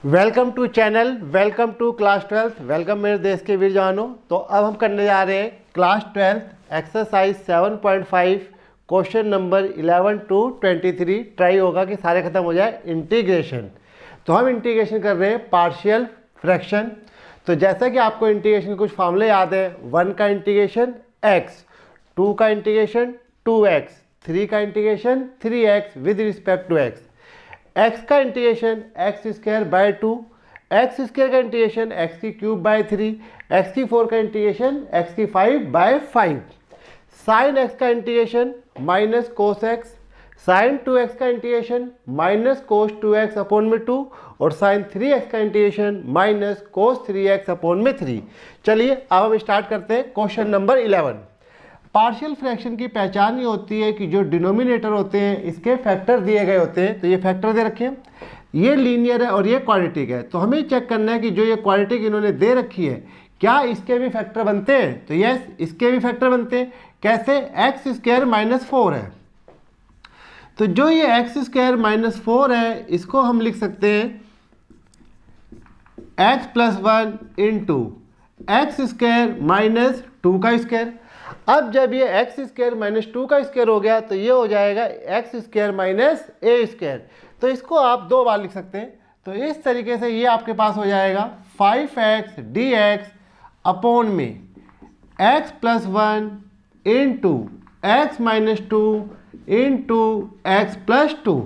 Welcome to channel, welcome to class 12th, welcome मेरे देश के वीर जवानों। तो अब हम करने जा रहे हैं class 12th exercise 7.5 question number 11 to 23। Try होगा कि सारे खत्म हो जाए। इंटीग्रेशन, तो हम इंटीग्रेशन कर रहे हैं पार्शियल फ्रैक्शन। तो जैसा कि आपको इंटीग्रेशन के कुछ फार्मूले याद है, 1 का इंटीग्रेशन x, 2 का इंटीग्रेशन 2x, 3 का integration 3x with respect to x, x का integration x square by 2, x square का इंटीग्रेशन एक्स की क्यूब बाय 3, एक्स की 4 का इंटीग्रेशन एक्स की 5 बाय 5, साइन एक्स का integration minus cos x, sine 2x का integration minus कोस 2x upon में 2 और साइन 3x का इंटीग्रेशन माइनस कोस 3x अपॉन में 3। चलिए अब हम स्टार्ट करते हैं क्वेश्चन नंबर 11। पार्शियल फ्रैक्शन की पहचान ये होती है कि जो डिनोमिनेटर होते हैं इसके फैक्टर दिए गए होते हैं। तो ये फैक्टर दे रखे हैं, ये लीनियर है और ये क्वाड्रेटिक है। तो हमें चेक करना है कि जो ये क्वाड्रेटिक इन्होंने दे रखी है क्या इसके भी फैक्टर बनते हैं। तो यस, इसके भी फैक्टर बनते हैं। कैसे? एक्स स्क्वायर माइनस 4 है, तो जो ये एक्स स्क्वायर माइनस 4 है इसको हम लिख सकते हैं x plus 1 into x square minus 2 का स्क्वायर। अब जब ये एक्स स्क्वायर माइनस 2 का स्क्वायर हो गया तो ये हो जाएगा एक्स स्क्वायर माइनस ए स्क्वायर। तो इसको आप दो बार लिख सकते हैं। तो इस तरीके से ये आपके पास हो जाएगा 5x dx अपॉन में x plus 1 into x minus 2 into x plus 2।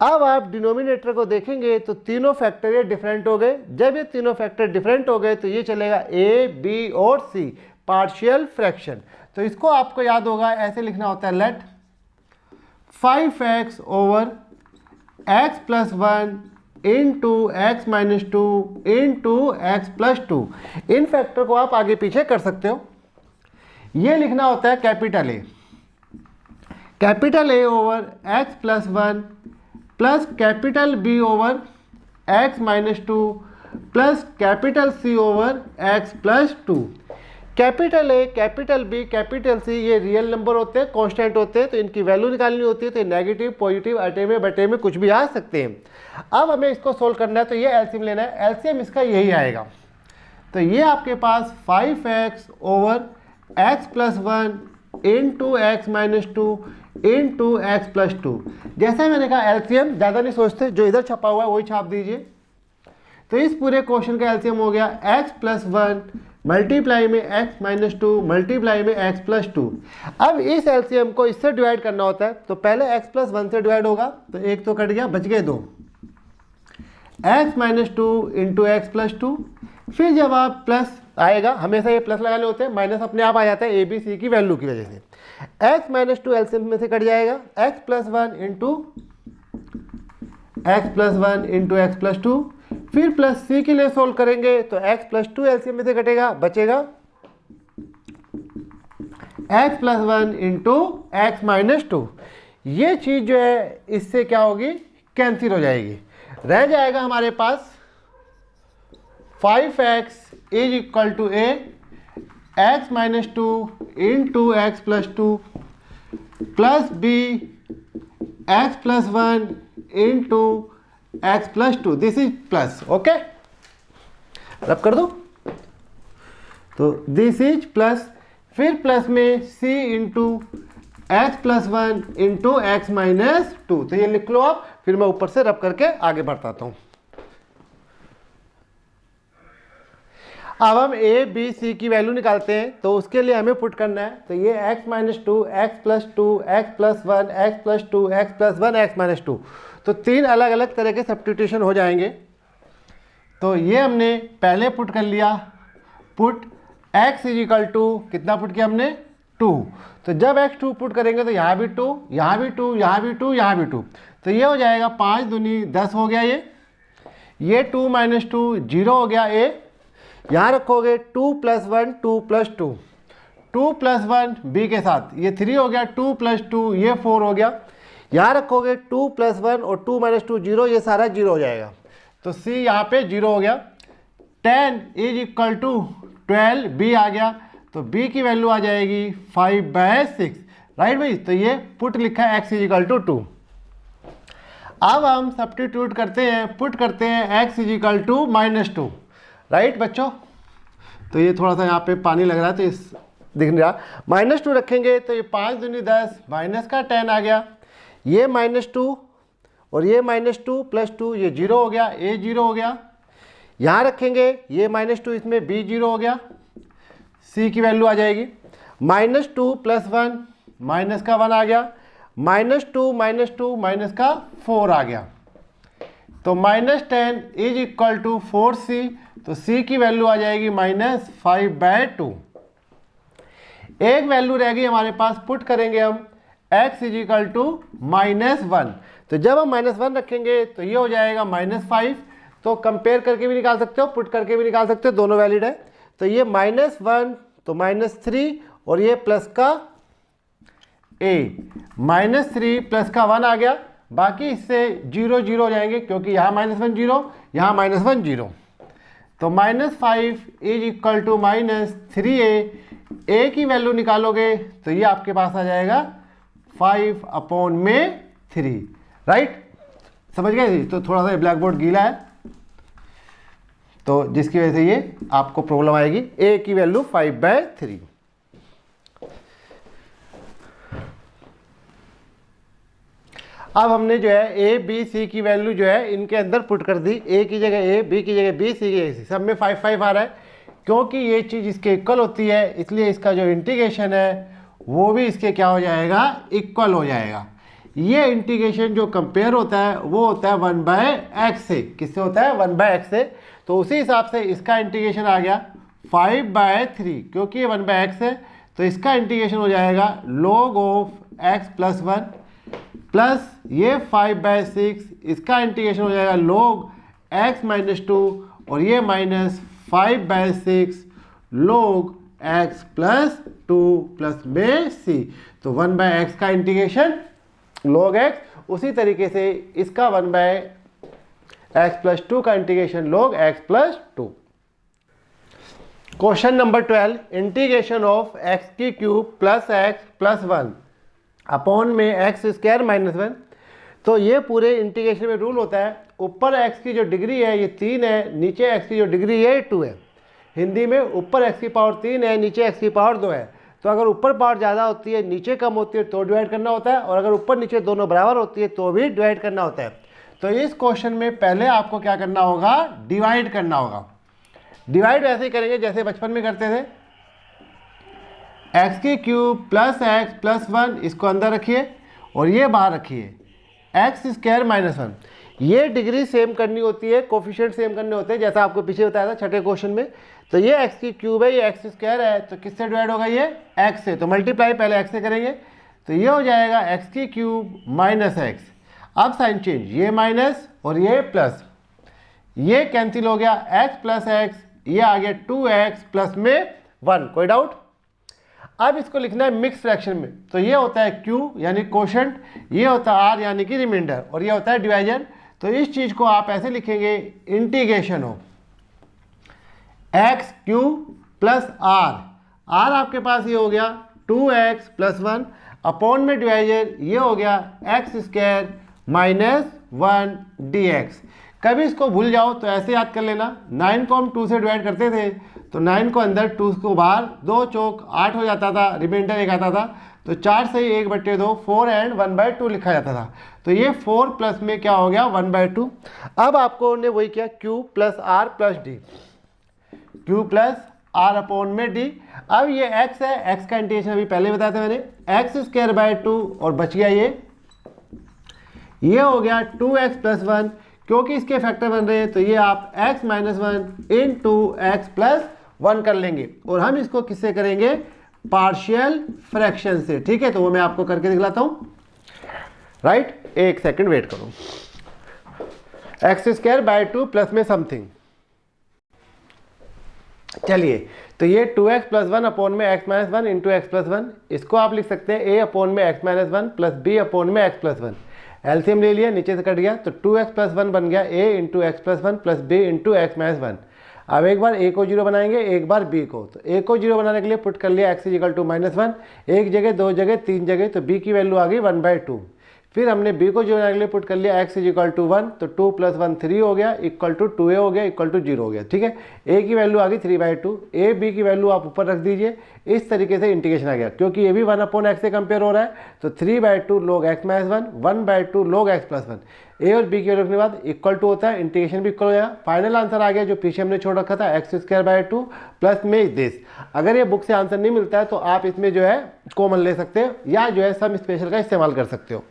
अब आप डिनोमिनेटर को देखेंगे तो तीनों फैक्टर ये डिफरेंट हो गए। जब ये तीनों फैक्टर डिफरेंट हो गए तो ये चलेगा a, b और c, पार्शियल फ्रैक्शन। तो इसको आपको याद होगा, ऐसे लिखना होता है let 5x over x plus 1 into x minus 2 into x plus 2। इन फैक्टर को आप आगे पीछे कर सकते हो। ये लिखना होता है capital A over x plus 1 plus capital B over x minus 2 plus capital C over x plus 2। Capital A, capital B, capital C ये रियल नंबर होते हैं, कांस्टेंट होते हैं। तो इनकी वैल्यू निकालनी होती है। तो नेगेटिव, पॉजिटिव, अटे में बटे में कुछ भी आ सकते हैं। अब हमें इसको सोल्व करना है तो ये एलसीएम लेना है। एलसीएम इसका यही आएगा। तो ये आपके पास 5x over x plus 1 into x minus 2 into x plus 2। जैसे मैंने कहा एलसीएम ज़्यादा नहीं सोचते, जो इधर छपा हुआ है वही छाप दीजिए। तो इस पूरे क्वेश्चन का एलसीएम हो गया x प्लस 1 मल्टीप्लाई में x माइनस 2 मल्टीप्लाई में x प्लस 2। अब इस एलसीएम को इससे डिवाइड करना होता है। तो पहले x प्लस 1 से डिवाइड होगा तो एक तो कट गया, बच गए 2, x minus 2 into x plus 2। फिर जब आप प्लस आएगा, हमेशा ये प्लस लगाने होते हैं, माइनस अपने आप आ जाता है ए बी सी की वैल्यू की वजह से। x माइनस 2 एलसीएम में से कट जाएगा, x plus 1 into x plus 1 into x plus 2। फिर प्लस सी के लिए सोल्व करेंगे तो x प्लस 2 एलसीएम में से कटेगा, बचेगा x plus 1 into x minus 2। ये चीज़ जो है इससे क्या होगी, कैंसिल हो जाएगी। रह जाएगा हमारे पास 5x is equal to a x minus 2 into x plus 2 plus b x plus 1 into x plus 2। This is plus, okay, rub कर दो। तो दिस इज प्लस, फिर प्लस में c into x plus 1 into x minus 2। तो ये लिख लो आप, फिर मैं ऊपर से रब करके आगे बढ़ता हूं। अब हम a, b, c की वैल्यू निकालते हैं। तो उसके लिए हमें पुट करना है। तो ये x minus 2 x plus 2 x plus 1 x plus 2 x plus 1 x minus 2। तो तीन अलग अलग तरह के सब्स्टिट्यूशन हो जाएंगे। तो ये हमने पहले पुट कर लिया, put x is equal to, कितना पुट किया हमने, 2। तो जब x 2 पुट करेंगे तो यहाँ भी 2, यहाँ भी 2, यहाँ भी 2, यहाँ भी 2। तो ये हो जाएगा 5 दूनी 10 हो गया। ये 2 माइनस 2 0 हो गया। यहाँ रखोगे 2 प्लस 1 2 प्लस 2, 2 प्लस 1 b के साथ, ये 3 हो गया, 2 प्लस 2 ये 4 हो गया। यहाँ रखोगे 2 प्लस 1 और 2 माइनस 2 0, ये सारा 0 हो जाएगा। तो c यहाँ पे 0 हो गया। 10 इज इक्वल टू 12 b आ गया। तो b की वैल्यू आ जाएगी 5/6, राइट भाई। तो ये पुट लिखा है x इज इक्वल टू 2। अब हम सब्स्टिट्यूट करते हैं, पुट करते हैं x इजिकल टू -2, राइट बच्चों। तो ये थोड़ा सा यहाँ पे पानी लग रहा है तो इस दिख नहीं रहा। -2 रखेंगे तो ये 5 दूनी 10 माइनस का 10 आ गया, ये -2 और ये -2 + 2 ये 0 हो गया, a 0 हो गया। यहाँ रखेंगे ये -2 इसमें b 0 हो गया, c की वैल्यू आ जाएगी। -2 + 1 माइनस का 1 आ गया, -2 -2 माइनस का 4 आ गया। तो -10 इज इक्वल टू 4c, तो c की वैल्यू आ जाएगी -5/2। एक वैल्यू रहेगी हमारे पास, पुट करेंगे हम x इज इक्वल टू -1। तो जब हम -1 रखेंगे तो ये हो जाएगा -5। तो कंपेयर करके भी निकाल सकते हो, पुट करके भी निकाल सकते हो, दोनों वैलिड है। तो ये -1 तो -3 और ये प्लस का a, -3 प्लस का 1 आ गया। बाकी इससे 0 0 हो जाएंगे क्योंकि यहाँ -1 0, यहाँ -1 0। तो -5 is equal to -3a, a की वैल्यू निकालोगे तो ये आपके पास आ जाएगा 5/3, राइट। समझ गए। तो थोड़ा सा ब्लैक बोर्ड गीला है तो जिसकी वजह से ये आपको प्रॉब्लम आएगी। a की वैल्यू 5/3। अब हमने जो है a b c की वैल्यू जो है इनके अंदर पुट कर दी, a की जगह a, b की जगह b, c की जगह c। सब में 5 5 आ रहा है क्योंकि ये चीज़ इसके इक्वल होती है, इसलिए इसका जो इंटीग्रेशन है वो भी इसके क्या हो जाएगा, इक्वल हो जाएगा। ये इंटीग्रेशन जो कंपेयर होता है वो होता है 1/x से। किससे होता है? 1/x से। तो उसी हिसाब से इसका इंटीग्रेशन आ गया 5/3, क्योंकि ये 1/x है तो इसका इंटीग्रेशन हो जाएगा log ऑफ x + 1 प्लस ये 5/6, इसका इंटीग्रेशन हो जाएगा log x - 2 और ये -5/6 log x + 2 प्लस में c। तो 1/x का इंटीग्रेशन log x, उसी तरीके से इसका 1/x + 2 का integration log x + 2। Question number 12, integration of x³ + x + 1 upon में x² - 1। तो ये पूरे इंटीग्रेशन में रूल होता है, ऊपर x की जो डिग्री है ये 3 है, नीचे x की जो डिग्री है 2 है। हिंदी में ऊपर x की पावर 3 है, नीचे x की पावर 2 है। तो अगर ऊपर पावर ज़्यादा होती है, नीचे कम होती है तो डिवाइड करना होता है, और अगर ऊपर नीचे दोनों बराबर होती है तो भी डिवाइड करना होता है। तो इस क्वेश्चन में पहले आपको क्या करना होगा, डिवाइड करना होगा। डिवाइड ऐसे ही करेंगे जैसे बचपन में करते थे, x³ + x + 1 इसको अंदर रखिए और ये बाहर रखिए x² - 1। ये डिग्री सेम करनी होती है, कोफिशिएंट सेम करने होते हैं, जैसा आपको पीछे बताया था छठे क्वेश्चन में। तो ये x³ है, ये x² है, तो किससे डिवाइड होगा, ये x से। तो मल्टीप्लाई पहले x से करेंगे तो ये हो जाएगा x³ - x। अब साइन चेंज, ये माइनस और ये प्लस, ये कैंसिल हो गया, x + x, ये आ गया 2x प्लस में 1। कोई डाउट? अब इसको लिखना है मिक्स फ्रैक्शन में। तो ये होता है q यानी कोशेंट, ये होता है r यानी कि रिमाइंडर, और ये होता है डिवाइजर। तो इस चीज़ को आप ऐसे लिखेंगे, integration of x³ + r। r आपके पास ये हो गया 2x + 1 अपॉन में डिवाइजर, ये हो गया x² - 1 dx। कभी इसको भूल जाओ तो ऐसे याद कर लेना, 9 को हम 2 से डिवाइड करते थे तो 9 को अंदर, 2 को बाहर, 2 चौक 8 हो जाता था, रिमाइंडर 1 आता था। तो 4 से 1/2 4 एंड 1/2 लिखा जाता था। तो ये 4 प्लस में क्या हो गया, 1/2। अब आपको ने वही किया, q + r + d, q + r upon में d। अब ये x है, x का इंटीग्रेशन अभी पहले बताया था मैंने, x² / 2 और बच गया ये हो गया 2x + 1, क्योंकि इसके फैक्टर बन रहे हैं तो ये आप x - 1 × x + 1 कर लेंगे, और हम इसको किससे करेंगे, पार्शियल फ्रैक्शन से। ठीक है, तो वो मैं आपको करके दिखलाता हूँ, राइट। एक सेकंड वेट करो। x² / 2 प्लस में समथिंग, चलिए, तो ये 2x + 1 अपॉन में x - 1 × x + 1, इसको आप लिख सकते हैं a अपॉन में x - 1 प्लस b अपॉन में x + 1। एलसीएम ले लिया, नीचे से कट गया, तो 2x + 1 बन गया a × x + 1 plus b × x - 1। अब एक बार a को 0 बनाएंगे, एक बार b को। तो a को 0 बनाने के लिए पुट कर लिया x = -1, एक जगह, दो जगह, तीन जगह, तो b की वैल्यू आ गई 1/2। फिर हमने b को 0 बनाने के लिए पुट कर लिया x इज इक्वल टू 1, तो 2 + 1 3 हो गया, इक्वल टू 2a हो गया, इक्वल टू 0 हो गया। ठीक है, a की वैल्यू आ गई 3/2, a b की वैल्यू आप ऊपर रख दीजिए। इस तरीके से इंटीग्रेशन आ गया, क्योंकि ये भी 1/x से कंपेयर हो रहा है, तो 3/2 log x - 1, 1/2 log x + 1, a और b की वैल्यू रखने के बाद इक्वल टू होता है, इंटीग्रेशन भी इक्वल हो जाएगा। फाइनल आंसर आ गया जो पीछे हमने छोड़ रखा था, x² 2 प्लस में दिस। अगर ये बुक से आंसर नहीं मिलता है तो आप इसमें जो है कॉमन ले सकते हो या जो है सम स्पेशल का इस्तेमाल कर सकते हो।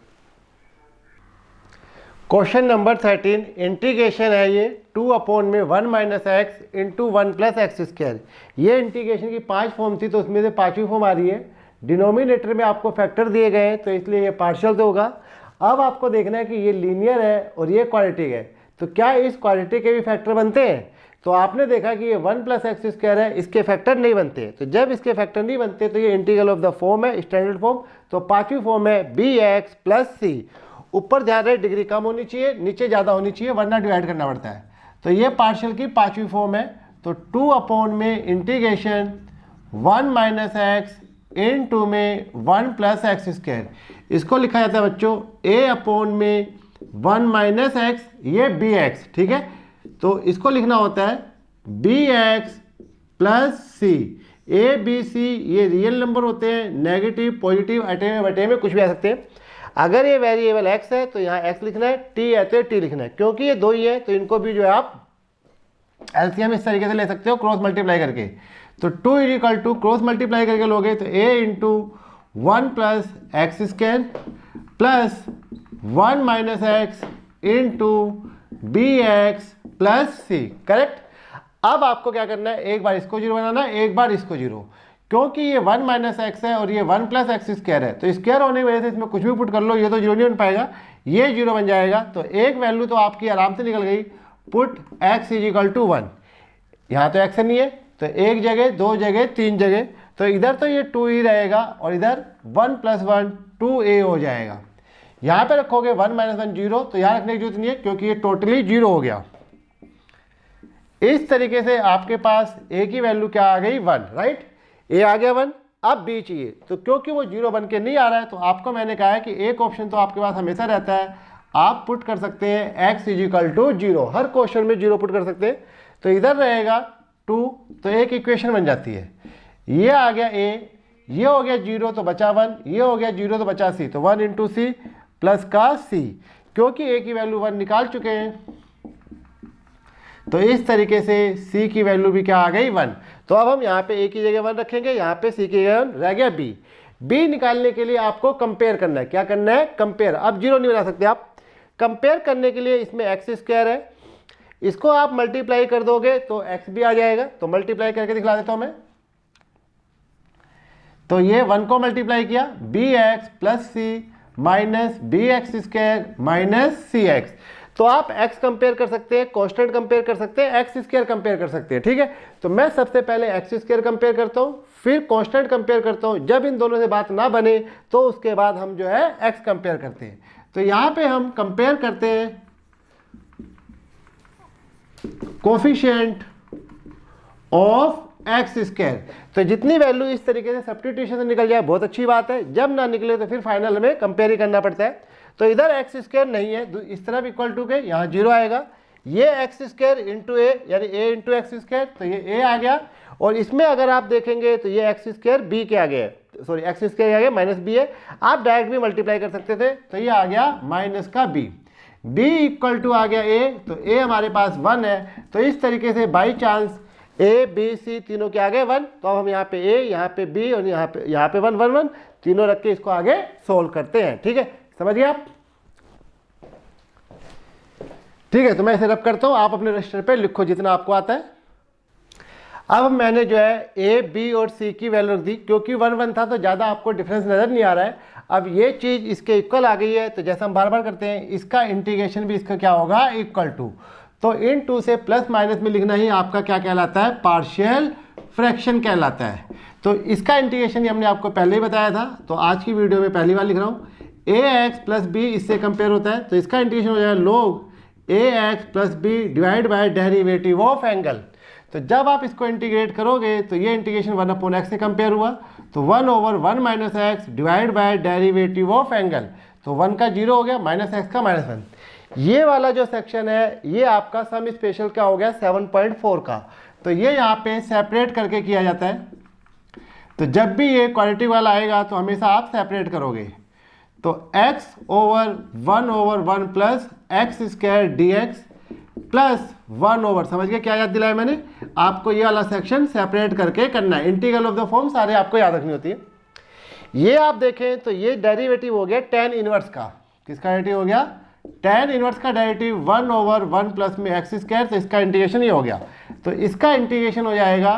क्वेश्चन नंबर 13 इंटीग्रेशन है ये 2 में 1 - x इंटू 1 + x²। ये इंटीग्रेशन की 5 फॉर्म थी, तो उसमें से 5वीं फॉर्म आ रही है। डिनोमिनेटर में आपको फैक्टर दिए गए हैं, तो इसलिए ये पार्शियल तो होगा। अब आपको देखना है कि ये लीनियर है और ये क्वाड्रेटिक है, तो क्या इस क्वाड्रेटिक के भी फैक्टर बनते हैं? तो आपने देखा कि ये 1 + x² है, इसके फैक्टर नहीं बनते। तो जब इसके फैक्टर नहीं बनते तो ये इंटीग्रल ऑफ द फॉर्म है, स्टैंडर्ड फॉर्म। तो 5वीं फॉर्म है bx + c। ऊपर ध्यान रहे डिग्री कम होनी चाहिए, नीचे ज़्यादा होनी चाहिए, वरना डिवाइड करना पड़ता है। तो ये पार्शियल की 5वीं फॉर्म है। तो 2 में इंटीग्रेशन 1 - x इंटू में 1 + x²। इसको लिखा जाता है बच्चों a में 1 - x, ये bx। ठीक है, तो इसको लिखना होता है bx + c। a b c ये रियल नंबर होते हैं, नेगेटिव पॉजिटिव अटे में बटे में कुछ भी आ सकते हैं। अगर ये वेरिएबल x है तो यहाँ x लिखना है, t है तो t लिखना है। क्योंकि ये दो ही है तो इनको भी जो है आप एलसीएम इस तरीके से ले सकते हो, क्रॉस मल्टीप्लाई करके। तो 2 = क्रॉस मल्टीप्लाई करके लोगे तो a into 1 + x² plus 1 - x into bx + c। Correct. अब आपको क्या करना है, एक बार इसको 0 बनाना है, एक बार इसको 0। क्योंकि ये 1 - x है और ये 1 + x² है, तो स्क्वायर होने की वजह से इसमें कुछ भी पुट कर लो, ये तो 0 नहीं बन पाएगा, ये 0 बन जाएगा। तो एक वैल्यू तो आपकी आराम से निकल गई, put x is equal to 1। यहाँ तो x नहीं है, तो एक जगह, दो जगह, तीन जगह, तो इधर तो ये 2 ही रहेगा और इधर 1 + 1 2a हो जाएगा। यहाँ पे रखोगे 1 - 1 0, तो यहाँ रखने की जरूरत नहीं है क्योंकि ये टोटली 0 हो गया। इस तरीके से आपके पास a की वैल्यू क्या आ गई 1, राइट। a आ गया 1, अब b चाहिए, तो क्योंकि वो 0 बन के नहीं आ रहा है तो आपको मैंने कहा है कि एक ऑप्शन तो आपके पास हमेशा रहता है, आप पुट कर सकते हैं x इज इक्वल टू 0। हर क्वेश्चन में 0 पुट कर सकते हैं। तो इधर रहेगा 2, तो एक इक्वेशन बन जाती है। ये आ गया a, ये हो गया 0 तो बचा 1, ये हो गया 0 तो बचा c, तो 1 इंटू c प्लस का c। क्योंकि a की वैल्यू 1 निकाल चुके हैं तो इस तरीके से c की वैल्यू भी क्या आ गई 1। तो अब हम यहाँ पे a की जगह 1 रखेंगे, यहाँ पे c की जगह 1 रह गया b। b निकालने के लिए आपको कंपेयर करना है। क्या करना है? कंपेयर। अब 0 नहीं बना सकते आप। कंपेयर करने के लिए इसमें x² है, इसको आप मल्टीप्लाई कर दोगे तो x भी आ जाएगा। तो मल्टीप्लाई करके दिखला देता हूँ मैं। तो ये 1 को मल्टीप्लाई किया, bx + c minus bx² minus cx। तो आप x कंपेयर कर सकते हैं, कांस्टेंट कंपेयर कर सकते हैं, x² कंपेयर कर सकते हैं। ठीक है, तो मैं सबसे पहले x² कंपेयर करता हूँ, फिर कांस्टेंट कंपेयर करता हूँ। जब इन दोनों से बात ना बने तो उसके बाद हम जो है x कंपेयर करते हैं। तो यहाँ पे हम कंपेयर करते हैं कोफिशिएंट ऑफ x²। तो जितनी वैल्यू इस तरीके से सब्स्टिट्यूशन से निकल जाए बहुत अच्छी बात है, जब ना निकले तो फिर फाइनल में कंपेयर ही करना पड़ता है। तो इधर x² नहीं है, इस तरफ इक्वल टू के यहाँ 0 आएगा। ये x² इंटू a यानी a इंटू x², तो ये a आ गया। और इसमें अगर आप देखेंगे तो ये x² b के आगे है, सॉरी x² के आगे माइनस b है। आप डायरेक्ट भी मल्टीप्लाई कर सकते थे, तो ये आ गया माइनस का b। b इक्वल टू आ गया a, तो a हमारे पास 1 है। तो इस तरीके से by chance a b c तीनों के आगे 1, तो अब हम यहाँ पे a, यहाँ पे b और यहाँ पे 1 1 1 तीनों रख के इसको आगे सोल्व करते हैं। ठीक है, समझिए आप। ठीक है, तो मैं इसे रब करता हूँ, आप अपने रजिस्टर पे लिखो जितना आपको आता है। अब मैंने जो है a b और c की वैल्यू रख दी, क्योंकि 1 1 था तो ज़्यादा आपको डिफरेंस नज़र नहीं आ रहा है। अब ये चीज़ इसके इक्वल आ गई है, तो जैसा हम बार बार करते हैं इसका इंटीग्रेशन भी इसका क्या होगा इक्वल टू। तो इन टू से प्लस माइनस में लिखना ही आपका क्या कहलाता है, पार्शियल फ्रैक्शन कहलाता है। तो इसका इंटीग्रेशन हमने आपको पहले ही बताया था, तो आज की वीडियो में पहली बार लिख रहा हूँ। ax + b इससे कंपेयर होता है, तो इसका इंटीग्रेशन हो जाएगा log ax + b divide by derivative of angle. तो जब आप इसको इंटीग्रेट करोगे तो ये इंटीग्रेशन 1/x से कंपेयर हुआ, तो 1/1 - x divide by derivative of angle. तो 1 का 0 हो गया, माइनस एक्स का -1। ये वाला जो सेक्शन है ये आपका सम स्पेशल का हो गया 7.4 का। तो ये यहाँ पे सेपरेट करके किया जाता है। तो जब भी ये क्वाड्रेटिक वाला आएगा तो हमेशा आप सेपरेट करोगे। तो x over 1/1 plus X square D x plus 1 over, समझ गए क्या याद दिलाया मैंने आपको, ये वाला सेक्शन सेपरेट करके करना है। इंटीग्रल ऑफ द फॉर्म सारे आपको याद रखनी होती है। ये आप देखें तो ये डेरिवेटिव हो गया tan इनवर्स का। किसका डेरिवेटिव हो गया? tan इनवर्स का डेरिवेटिव 1/1 प्लस में एक्स स्क्वायर, तो इसका इंटीग्रेशन ये हो गया। तो इसका इंटीग्रेशन हो जाएगा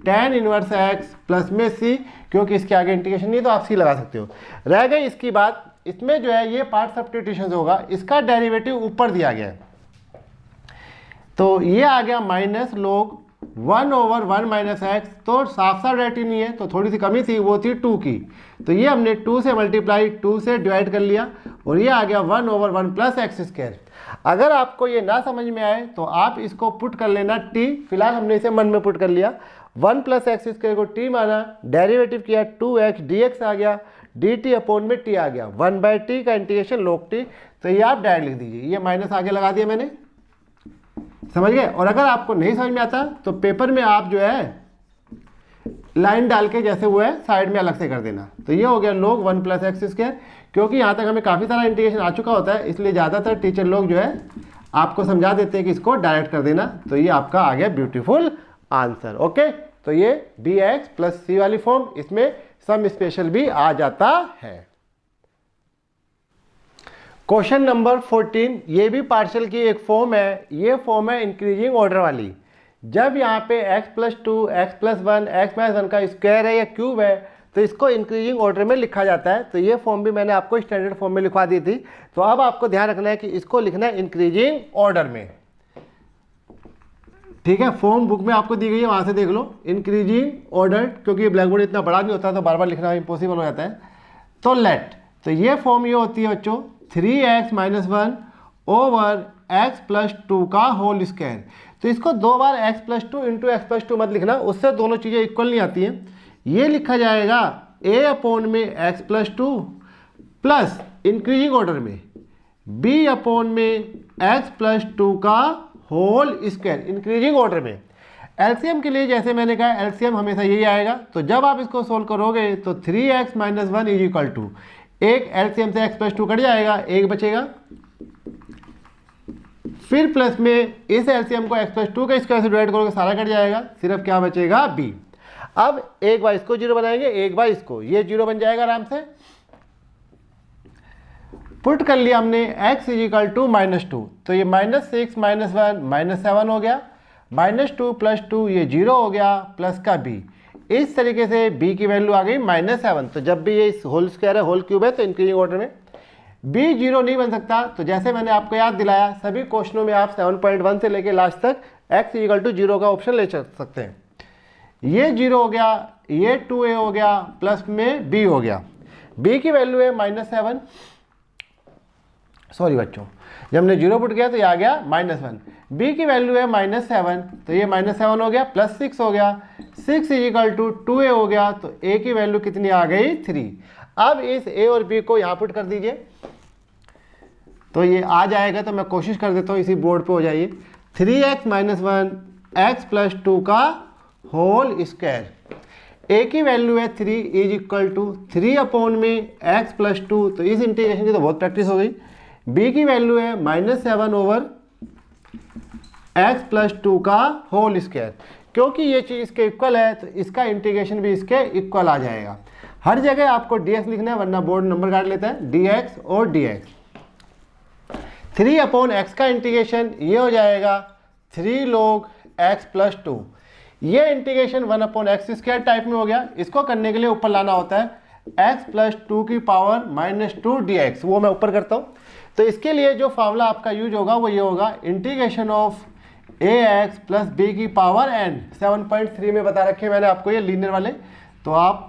tan इनवर्स x प्लस में c, क्योंकि इसके आगे इंटीग्रेशन नहीं तो आप c लगा सकते हो। रह गई इसकी बात, इसमें जो है ये पार्ट सब्स्टिट्यूशन होगा, इसका डेरिवेटिव ऊपर दिया गया है। तो ये आ गया माइनस log 1/1 माइनस एक्स, तो साफ साफ डेरिवेटिव नहीं है तो थोड़ी सी कमी थी, वो थी 2 की। तो ये हमने 2 से मल्टीप्लाई 2 से डिवाइड कर लिया और ये आ गया 1/1 प्लस एक्स स्क्वायर। अगर आपको ये ना समझ में आए तो आप इसको पुट कर लेना t, फिलहाल हमने इसे मन में पुट कर लिया। 1 प्लस एक्स स्क्वायर को t माना, डेरिवेटिव किया 2x dx आ गया, dt अपॉन में t आ गया, 1/t का इंटीग्रेशन log t। तो ये आप डायरेक्ट लिख दीजिए, ये माइनस आगे लगा दिया मैंने, समझ गए। और अगर आपको नहीं समझ में आता तो पेपर में आप जो है लाइन डाल के जैसे वो है साइड में अलग से कर देना। तो ये हो गया log 1 प्लस एक्स स्क्वायर। क्योंकि यहाँ तक हमें काफ़ी सारा इंटीग्रेशन आ चुका होता है, इसलिए ज़्यादातर टीचर लोग जो है आपको समझा देते हैं कि इसको डायरेक्ट कर देना। तो ये आपका आ गया ब्यूटीफुल आंसर। ओके, तो ये bx प्लस c वाली फॉर्म, इसमें सम स्पेशल भी आ जाता है। क्वेश्चन नंबर 14, ये भी पार्शियल की एक फॉर्म है। ये फॉर्म है इंक्रीजिंग ऑर्डर वाली। जब यहाँ पे x plus 2, x plus 1, x minus 1 का स्क्वायर है या क्यूब है तो इसको इंक्रीजिंग ऑर्डर में लिखा जाता है। तो ये फॉर्म भी मैंने आपको स्टैंडर्ड फॉर्म में लिखवा दी थी। तो अब आपको ध्यान रखना है कि इसको लिखना है इंक्रीजिंग ऑर्डर में, ठीक है। फॉर्म बुक में आपको दी गई है, वहाँ से देख लो इंक्रीजिंग ऑर्डर, क्योंकि ये ब्लैक बोर्ड इतना बड़ा नहीं होता तो बार बार लिखना इम्पॉसिबल हो जाता है। तो लेट, तो ये फॉर्म ये होती है बच्चों 3x minus 1 over x plus 2 का होल स्क्वायर। तो इसको 2 बार x plus 2 into x plus 2 मत लिखना, उससे दोनों चीज़ें इक्वल नहीं आती हैं। ये लिखा जाएगा a अपॉन में x plus 2 plus increasing order में b अपॉन में x प्लस 2 का होल स्क्वायर इंक्रीजिंग ऑर्डर में। एलसीएम के लिए जैसे मैंने कहा एलसीएम हमेशा यही आएगा। तो जब आप इसको सोल्व करोगे तो 3x minus 1 is equal to, एक एलसीएम से x प्लस 2 कट जाएगा, एक बचेगा, फिर प्लस में इस एलसीएम को x प्लस 2 के स्क्वायर से डिवाइड करोगे, सारा कट जाएगा, सिर्फ क्या बचेगा b। अब एक बार इसको 0 बनाएंगे, एक बार इसको, ये 0 बन जाएगा आराम से। पुट कर लिया हमने x इज इक्वल टू -2, तो ये -6 माइनस 1 -7 हो गया, -2 प्लस 2 ये 0 हो गया, प्लस का b। इस तरीके से b की वैल्यू आ गई -7। तो जब भी ये होल स्क्वायर है, होल क्यूब है, तो इंक्रीजिंग ऑर्डर में b 0 नहीं बन सकता। तो जैसे मैंने आपको याद दिलाया, सभी क्वेश्चनों में आप 7.1 से लेके लास्ट तक x इक्वल टू 0 का ऑप्शन ले सकते हैं। ये 0 हो गया, ये 2a हो गया, प्लस में b हो गया। b की वैल्यू है -7, सॉरी बच्चों, जब हमने 0 पुट किया तो ये आ गया -1। b की वैल्यू है -7, तो ये -7 हो गया, प्लस 6 हो गया, 6 इज इक्वल टू 2a हो गया, तो a की वैल्यू कितनी आ गई 3। अब इस a और b को यहाँ पुट कर दीजिए, तो ये आ जाएगा। तो मैं कोशिश कर देता हूँ इसी बोर्ड पे हो जाइए। 3x माइनस 1 x प्लस 2 का होल स्क्वायर, a की वैल्यू है 3 इज इक्वल टू 3 अपॉन में x प्लस 2, तो इस इंटीग्रेशन की तो बहुत प्रैक्टिस हो गई। b की वैल्यू है -7 ओवर x प्लस 2 का होल स्क्वायर। क्योंकि ये चीज़ इसके इक्वल है तो इसका इंटीग्रेशन भी इसके इक्वल आ जाएगा। हर जगह आपको dx लिखना है, वरना बोर्ड नंबर काट लेता है, dx और dx। 3 अपॉन x का इंटीग्रेशन ये हो जाएगा 3 log x प्लस 2। ये integration 1 upon x square type में हो गया। इसको करने के लिए ऊपर लाना होता है x प्लस 2 की पावर -2 dx, वो मैं ऊपर करता हूँ। तो इसके लिए जो फार्मूला आपका यूज होगा वो ये होगा integration of ax plus b की पावर n। 7.3 में बता रखे मैंने आपको ये लीनियर वाले, तो आप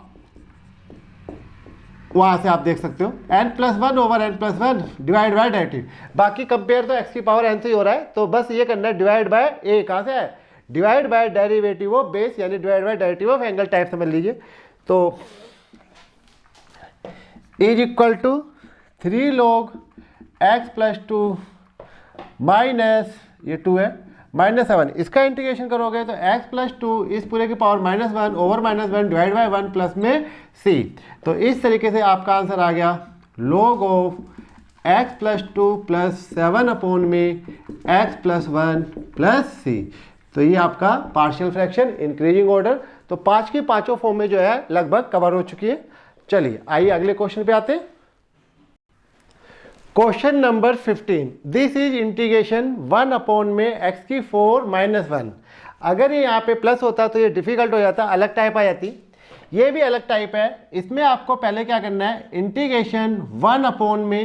वहाँ से आप देख सकते हो n+1 over n+1 divide by derivative. बाकी कंपेयर तो x की पावर n से ही हो रहा है, तो बस ये करना है डिवाइड बाय a। कहाँ से है? Divide by derivative of base, यानी divide by derivative of angle type समझ लीजिए। तो is equal to 3 log x plus 2 minus ये 2 है -7, इसका इंटीग्रेशन करोगे तो x प्लस 2 इस पूरे की power -1 over -1 divide by 1 plus में c। तो इस तरीके से आपका आंसर आ गया log of x plus 2 plus 7 upon में x प्लस 1 प्लस c। तो ये आपका पार्शियल फ्रैक्शन इंक्रीजिंग ऑर्डर। तो 5 की पांचों फॉर्म में जो है लगभग कवर हो चुकी है। चलिए आइए अगले क्वेश्चन पे आते हैं। Question number 15, this is integration 1 upon में x की 4 माइनस 1। अगर ये यहाँ पे प्लस होता तो ये डिफिकल्ट हो जाता, अलग टाइप आ जाती। ये भी अलग टाइप है। इसमें आपको पहले क्या करना है, इंटीग्रेशन 1 अपॉन में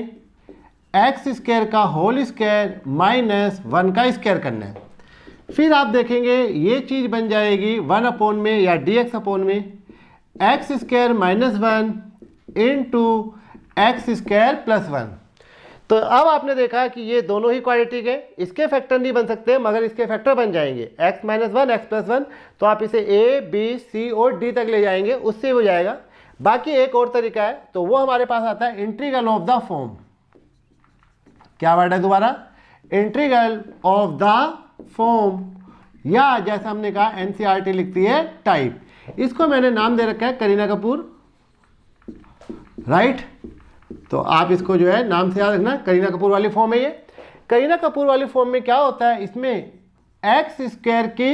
एक्स स्क्वायर का होल स्क्वायर माइनस 1 का स्क्वायर करना है। फिर आप देखेंगे ये चीज़ बन जाएगी 1 अपॉन में या dx अपॉन में X square minus 1 into x square plus 1। तो अब आपने देखा कि ये दोनों ही क्वाड्रेटिक है, इसके फैक्टर नहीं बन सकते मगर इसके फैक्टर बन जाएंगे x माइनस 1 एक्स प्लस 1। तो आप इसे a b c और d तक ले जाएंगे, उससे हो जाएगा। बाकी एक और तरीका है, तो वो हमारे पास आता है इंटीग्रल ऑफ द फॉर्म। क्या वर्ड है दोबारा, इंटीग्रल ऑफ द फॉर्म, या जैसा हमने कहा एनसीईआरटी लिखती है टाइप। इसको मैंने नाम दे रखा है करीना कपूर, राइट। तो आप इसको जो है नाम से याद रखना, करीना कपूर वाली फॉर्म है ये। करीना कपूर वाली फॉर्म में क्या होता है, इसमें एक्स स्क्वायर की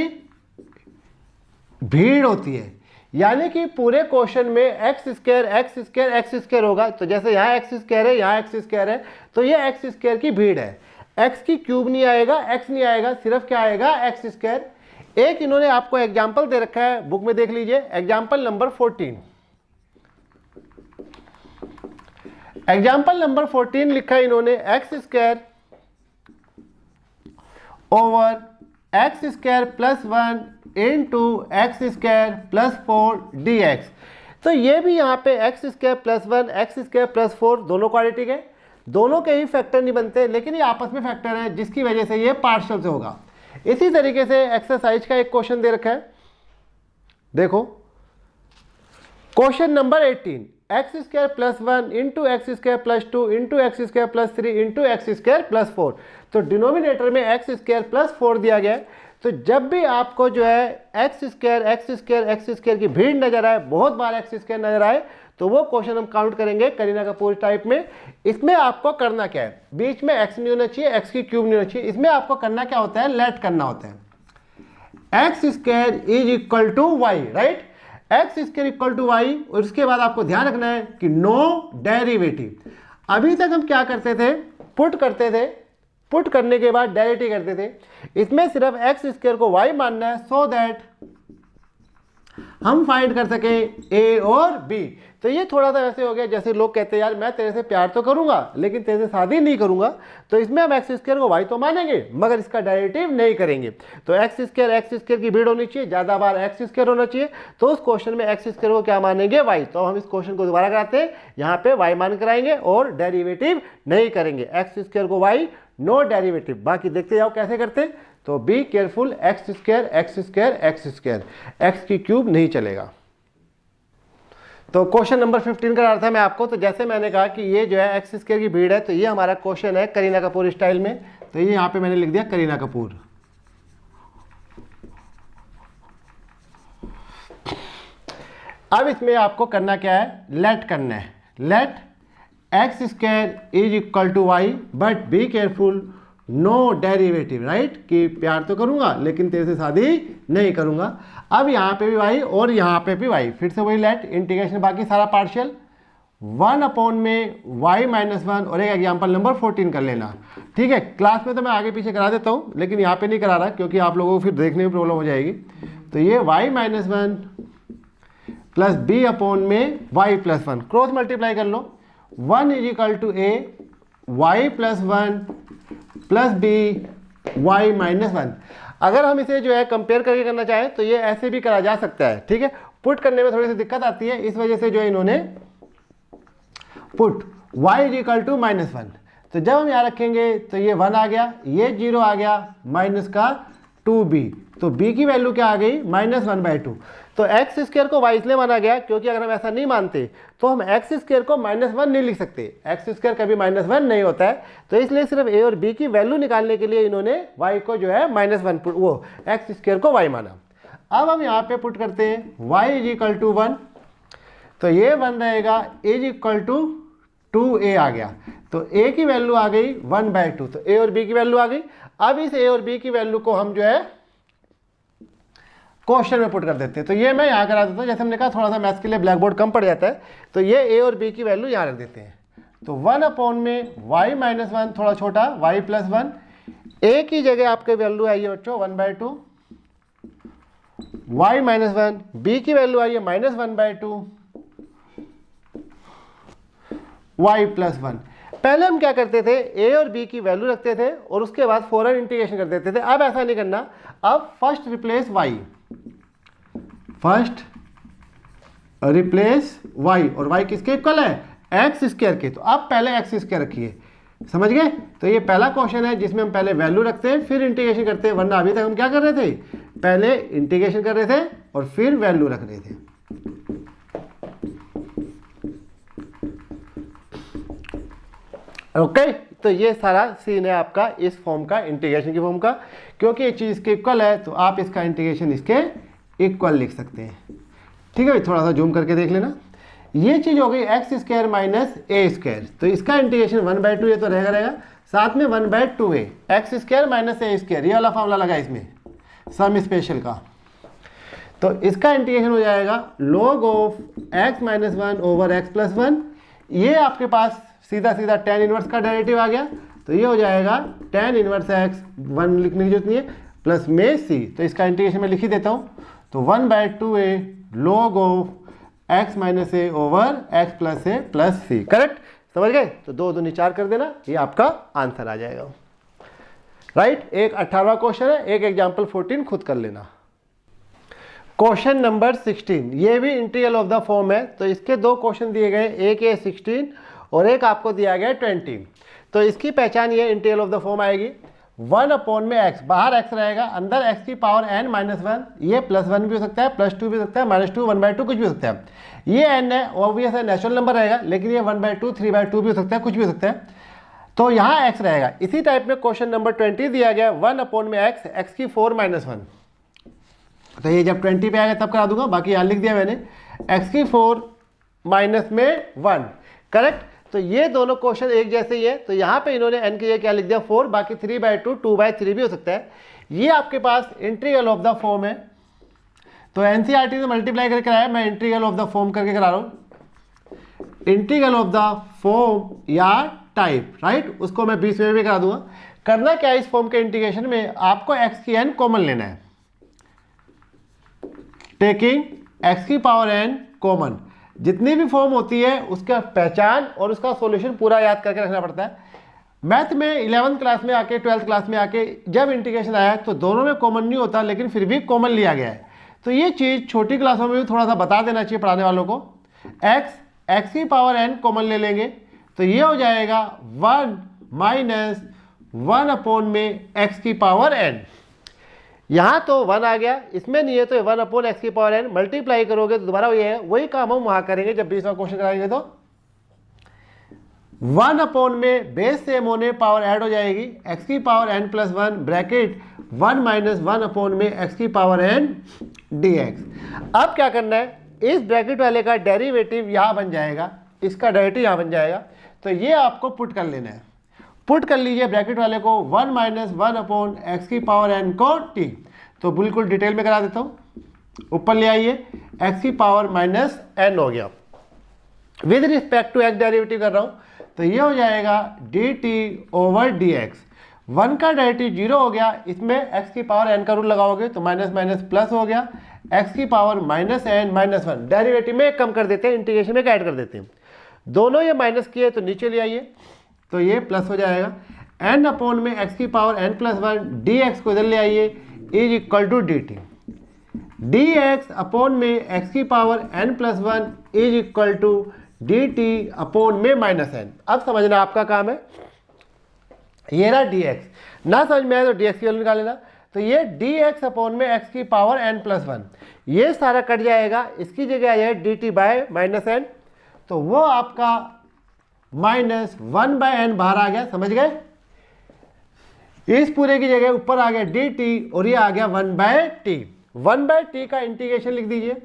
भीड़ होती है, यानी कि पूरे क्वेश्चन में X square x square x square होगा। तो जैसे यहाँ एक्स स्क्वायर है, यहाँ एक्स स्क्वायर है, तो ये एक्स स्क्वायर की भीड़ है। एक्स की क्यूब नहीं आएगा, एक्स नहीं आएगा, सिर्फ क्या आएगा एक्स स्क्वायर। एक इन्होंने आपको एग्जाम्पल दे रखा है, बुक में देख लीजिए, एग्जाम्पल नंबर 14। एग्जाम्पल नंबर 14 लिखा है इन्होंने, x square over x square plus 1 into x square plus 4 dx। तो ये भी यहाँ पे x square plus 1 x square plus 4 दोनों क्वाड्रेटिक है, दोनों के ही फैक्टर नहीं बनते, लेकिन ये आपस में फैक्टर है जिसकी वजह से ये पार्शियल से होगा। इसी तरीके से एक्सरसाइज का एक क्वेश्चन दे रखा है, देखो question number 18, x square plus 1 into x square plus 2 into x square plus 3 into x square plus 4। तो डिनोमिनेटर में एक्स स्क्वायर प्लस 4 दिया गया है। तो जब भी आपको जो है एक्स स्क्वायर की भीड़ नजर आए, बहुत बार एक्स स्क्वायर नजर आए, तो वो क्वेश्चन हम काउंट करेंगे करीना कपूर टाइप में। इसमें आपको करना क्या है, बीच में एक्स नहीं होना चाहिए, एक्स की क्यूब नहीं होना चाहिए। इसमें आपको करना क्या होता है, लेट करना होता है। X square is equal to y, right, x square equal to y. और उसके बाद आपको ध्यान रखना है कि नो डेरिवेटिव। अभी तक हम क्या करते थे, पुट करते थे, पुट करने के बाद डेरिवेटिव करते थे। इसमें सिर्फ एक्स स्क्वायर को वाई मानना है, सो दैट हम फाइंड कर सके ए और बी। तो ये थोड़ा सा वैसे हो गया जैसे लोग कहते हैं यार मैं तेरे से प्यार तो करूंगा लेकिन तेरे से शादी नहीं करूंगा। तो इसमें हम एक्स स्क्वायर को वाई तो मानेंगे मगर इसका डेरिवेटिव नहीं करेंगे। तो एक्स स्क्वायर की भीड़ होनी चाहिए, ज़्यादा बार एक्स स्क्वायर होना चाहिए। तो उस क्वेश्चन में एक्स स्क्वायर को क्या मानेंगे, वाई। तो हम इस क्वेश्चन को दोबारा कराते हैं, यहाँ पे वाई मान कराएंगे और डेरिवेटिव नहीं करेंगे। एक्स स्क्वायर को वाई, नो डेरिवेटिव। बाकी देखते जाओ कैसे करते हैं। तो be careful, x square x square x square, x की क्यूब नहीं चलेगा। तो क्वेश्चन नंबर 15 करा रहा था मैं आपको। तो जैसे मैंने कहा कि ये जो है एक्स स्क्वायर की भीड़ है, तो ये हमारा क्वेश्चन है करीना कपूर स्टाइल में। तो ये यहाँ पे मैंने लिख दिया करीना कपूर। अब इसमें आपको करना क्या है, लेट करना है। Let x square is equal to y, but be careful, no derivative, right, कि प्यार तो करूंगा लेकिन तेरे से शादी नहीं करूंगा। अब यहाँ पे भी वाई और यहाँ पे भी वाई, फिर से वही लेट इंटीग्रेशन, बाकी सारा पार्शियल 1 अपॉन में वाई माइनस 1। और एक एग्जाम्पल नंबर 14 कर लेना, ठीक है। क्लास में तो मैं आगे पीछे करा देता हूँ लेकिन यहाँ पे नहीं करा रहा क्योंकि आप लोगों को फिर देखने में प्रॉब्लम हो जाएगी। तो ये y minus 1 plus b upon में वाई प्लस 1, क्रॉस मल्टीप्लाई कर लो। 1 is equal to a y plus 1 plus b y minus 1। अगर हम इसे जो है कंपेयर करके करना चाहें तो ये ऐसे भी करा जा सकता है, ठीक है। पुट करने में थोड़ी सी दिक्कत आती है, इस वजह से जो इन्होंने put y is equal to -1। तो जब हम यहाँ रखेंगे तो ये 1 आ गया, ये 0 आ गया, माइनस का 2b, तो b की वैल्यू क्या आ गई -1/2। तो एक्स स्क्वायर को y इसलिए माना गया क्योंकि अगर हम ऐसा नहीं मानते तो हम एक्स स्क्वायर को -1 नहीं लिख सकते, एक्स स्क्वायर कभी -1 नहीं होता है। तो इसलिए सिर्फ a और b की वैल्यू निकालने के लिए इन्होंने y को जो है -1 वो एक्स स्क्वायर को y माना। अब हम यहाँ पे पुट करते हैं y = 1, तो ये 1 रहेगा, a = 2a आ गया, तो a की वैल्यू आ गई 1/2, तो a और b की वैल्यू आ गई। अब इस a और b की वैल्यू को हम जो है क्वेश्चन में पुट कर देते हैं। तो ये मैं यहाँ करा देता हूँ, जैसे हमने कहा थोड़ा सा मैथ्स के लिए ब्लैक बोर्ड कम पड़ जाता है, तो ये a और b की वैल्यू यहाँ रख देते हैं। तो 1/y-1 थोड़ा छोटा y+1, a की जगह आपके वैल्यू आई है बच्चों 1/2, y-1, b की वैल्यू आई है -1/2, y+1। पहले हम क्या करते थे, a और b की वैल्यू रखते थे और उसके बाद फौरन इंटीग्रेशन कर देते थे। अब ऐसा नहीं करना, अब फर्स्ट रिप्लेस y और y किसके इक्वल है, एक्स स्क्वायर के। तो अब पहले एक्स स्क्वायर रखिए, समझ गए। तो ये पहला क्वेश्चन है जिसमें हम पहले वैल्यू रखते हैं फिर इंटीग्रेशन करते हैं, वरना अभी तक हम क्या कर रहे थे, पहले इंटीग्रेशन कर रहे थे और फिर वैल्यू रख रहे थे। ओके तो ये सारा सीन है आपका इस फॉर्म का, इंटीग्रेशन की फॉर्म का। क्योंकि ये चीज़ इसके इक्वल है तो आप इसका इंटीग्रेशन इसके इक्वल लिख सकते हैं। ठीक है भाई, थोड़ा सा जूम करके देख लेना। ये चीज़ हो गई x² - a², तो इसका इंटीग्रेशन 1/2 ये तो रहेगा, साथ में 1/2a, x² - a², ये वाला फॉर्मूला लगा इसमें सम स्पेशल का। तो इसका इंटीग्रेशन हो जाएगा log ऑफ x-1/x+1। ये आपके पास सीधा सीधा tan इनवर्स का डेरिवेटिव आ गया, तो ये हो जाएगा tan इनवर्स x, 1 लिखने की जरूरत नहीं है, प्लस में c। तो इसका इंटीग्रेशन मैं लिख ही देता हूँ, तो 1/2a log of x - a/x+a+c। Correct, समझ गए। तो 2 दूनी 4 कर देना, ये आपका आंसर आ जाएगा। राइट, एक 18वां क्वेश्चन है, एक एग्जाम्पल 14 खुद कर लेना। क्वेश्चन नंबर 16, ये भी इंटीग्रल ऑफ द फॉर्म है। तो इसके 2 क्वेश्चन दिए गए, एक है 16 और एक आपको दिया गया 20। तो इसकी पहचान ये इंटीग्रल ऑफ द फॉर्म आएगी 1/x, बाहर x रहेगा, अंदर x की पावर n -1, ये +1 भी हो सकता है, +2 भी हो सकता है, -2, 1/2 कुछ भी हो सकता है। ये n है, ऑब्वियस है, नेचुरल नंबर रहेगा, लेकिन ये 1/2, 3/2 भी हो सकता है, कुछ भी हो सकता है। तो यहाँ x रहेगा। इसी टाइप में क्वेश्चन नंबर 20 दिया गया 1/x, x की 4 -1। तो ये जब 20 पे आएगा तब करा दूंगा, बाकी यहाँ लिख दिया मैंने x की 4 -1। करेक्ट, तो ये दोनों क्वेश्चन एक जैसे ही है। तो यहाँ पे इन्होंने n की जगह क्या लिख दिया 4, बाकी 3/2, 2/3 भी हो सकता है। ये आपके पास इंटीग्रल ऑफ द फॉर्म है। तो एनसीईआरटी से मल्टीप्लाई करके कराया, मैं इंटीग्रल ऑफ द फॉर्म करके करा रहा हूँ। इंटीग्रल ऑफ द फॉर्म या टाइप, राइट, उसको मैं 20 में भी करा दूंगा। करना क्या है, इस फॉर्म के इंटीग्रेशन में आपको x की n कॉमन लेना है, टेकिंग x की पावर n कॉमन। जितनी भी फॉर्म होती है उसका पहचान और उसका सॉल्यूशन पूरा याद करके रखना पड़ता है। मैथ में 11th क्लास में आके 12th क्लास में आके जब इंटीग्रेशन आया तो दोनों में कॉमन नहीं होता, लेकिन फिर भी कॉमन लिया गया है। तो ये चीज़ छोटी क्लासों में भी थोड़ा सा बता देना चाहिए पढ़ाने वालों को। x की पावर n कॉमन ले लेंगे, तो ये हो जाएगा 1 - 1 में x की पावर n। यहाँ तो 1 आ गया, इसमें नहीं है, तो 1/x की पावर n मल्टीप्लाई करोगे तो दोबारा ये है, वही काम हम वहाँ करेंगे जब 20वां क्वेश्चन कराएंगे। तो 1 में बेस सेम होने पावर ऐड हो जाएगी, x की पावर n+1 ब्रैकेट 1 - 1 में x की पावर n dx। अब क्या करना है, इस ब्रैकेट वाले का डेरिवेटिव यहाँ बन जाएगा, इसका डेरिवेटिव यहाँ बन जाएगा। तो ये आपको पुट कर लेना है, पुट कर लीजिए ब्रैकेट वाले को 1 - 1/x की पावर n को t। तो बिल्कुल डिटेल में करा देता हूँ, ऊपर ले आइए, x की पावर -n हो गया, with respect to x derivative कर रहा हूँ, तो ये हो जाएगा dt/dx। 1 का डेरिवेटिव 0 हो गया, इसमें x की पावर n का रूल लगाओगे तो माइनस माइनस प्लस हो गया, x की पावर -n -1 डेरिवेटिव में कम कर देते हैं, इंटीग्रेशन में ऐड कर देते हैं। दोनों ये माइनस किए तो नीचे ले आइए, तो ये प्लस हो जाएगा, n में x की पावर n+1 dx को इधर ले आइए = dt। dx में x की पावर n+1 dt में -n। अब समझना आपका काम है, ये रहा dx, ना समझ में आए तो dx की वैल्यू निकाल लेना। तो ये dx अपॉन में x की पावर n+1, ये सारा कट जाएगा, इसकी जगह आ जाए dt बाय माइनस एन, तो वो आपका -1/n बाहर आ गया, समझ गए। इस पूरे की जगह ऊपर आ गया dt और ये आ गया 1/t। 1/t का इंटीग्रेशन लिख दीजिए।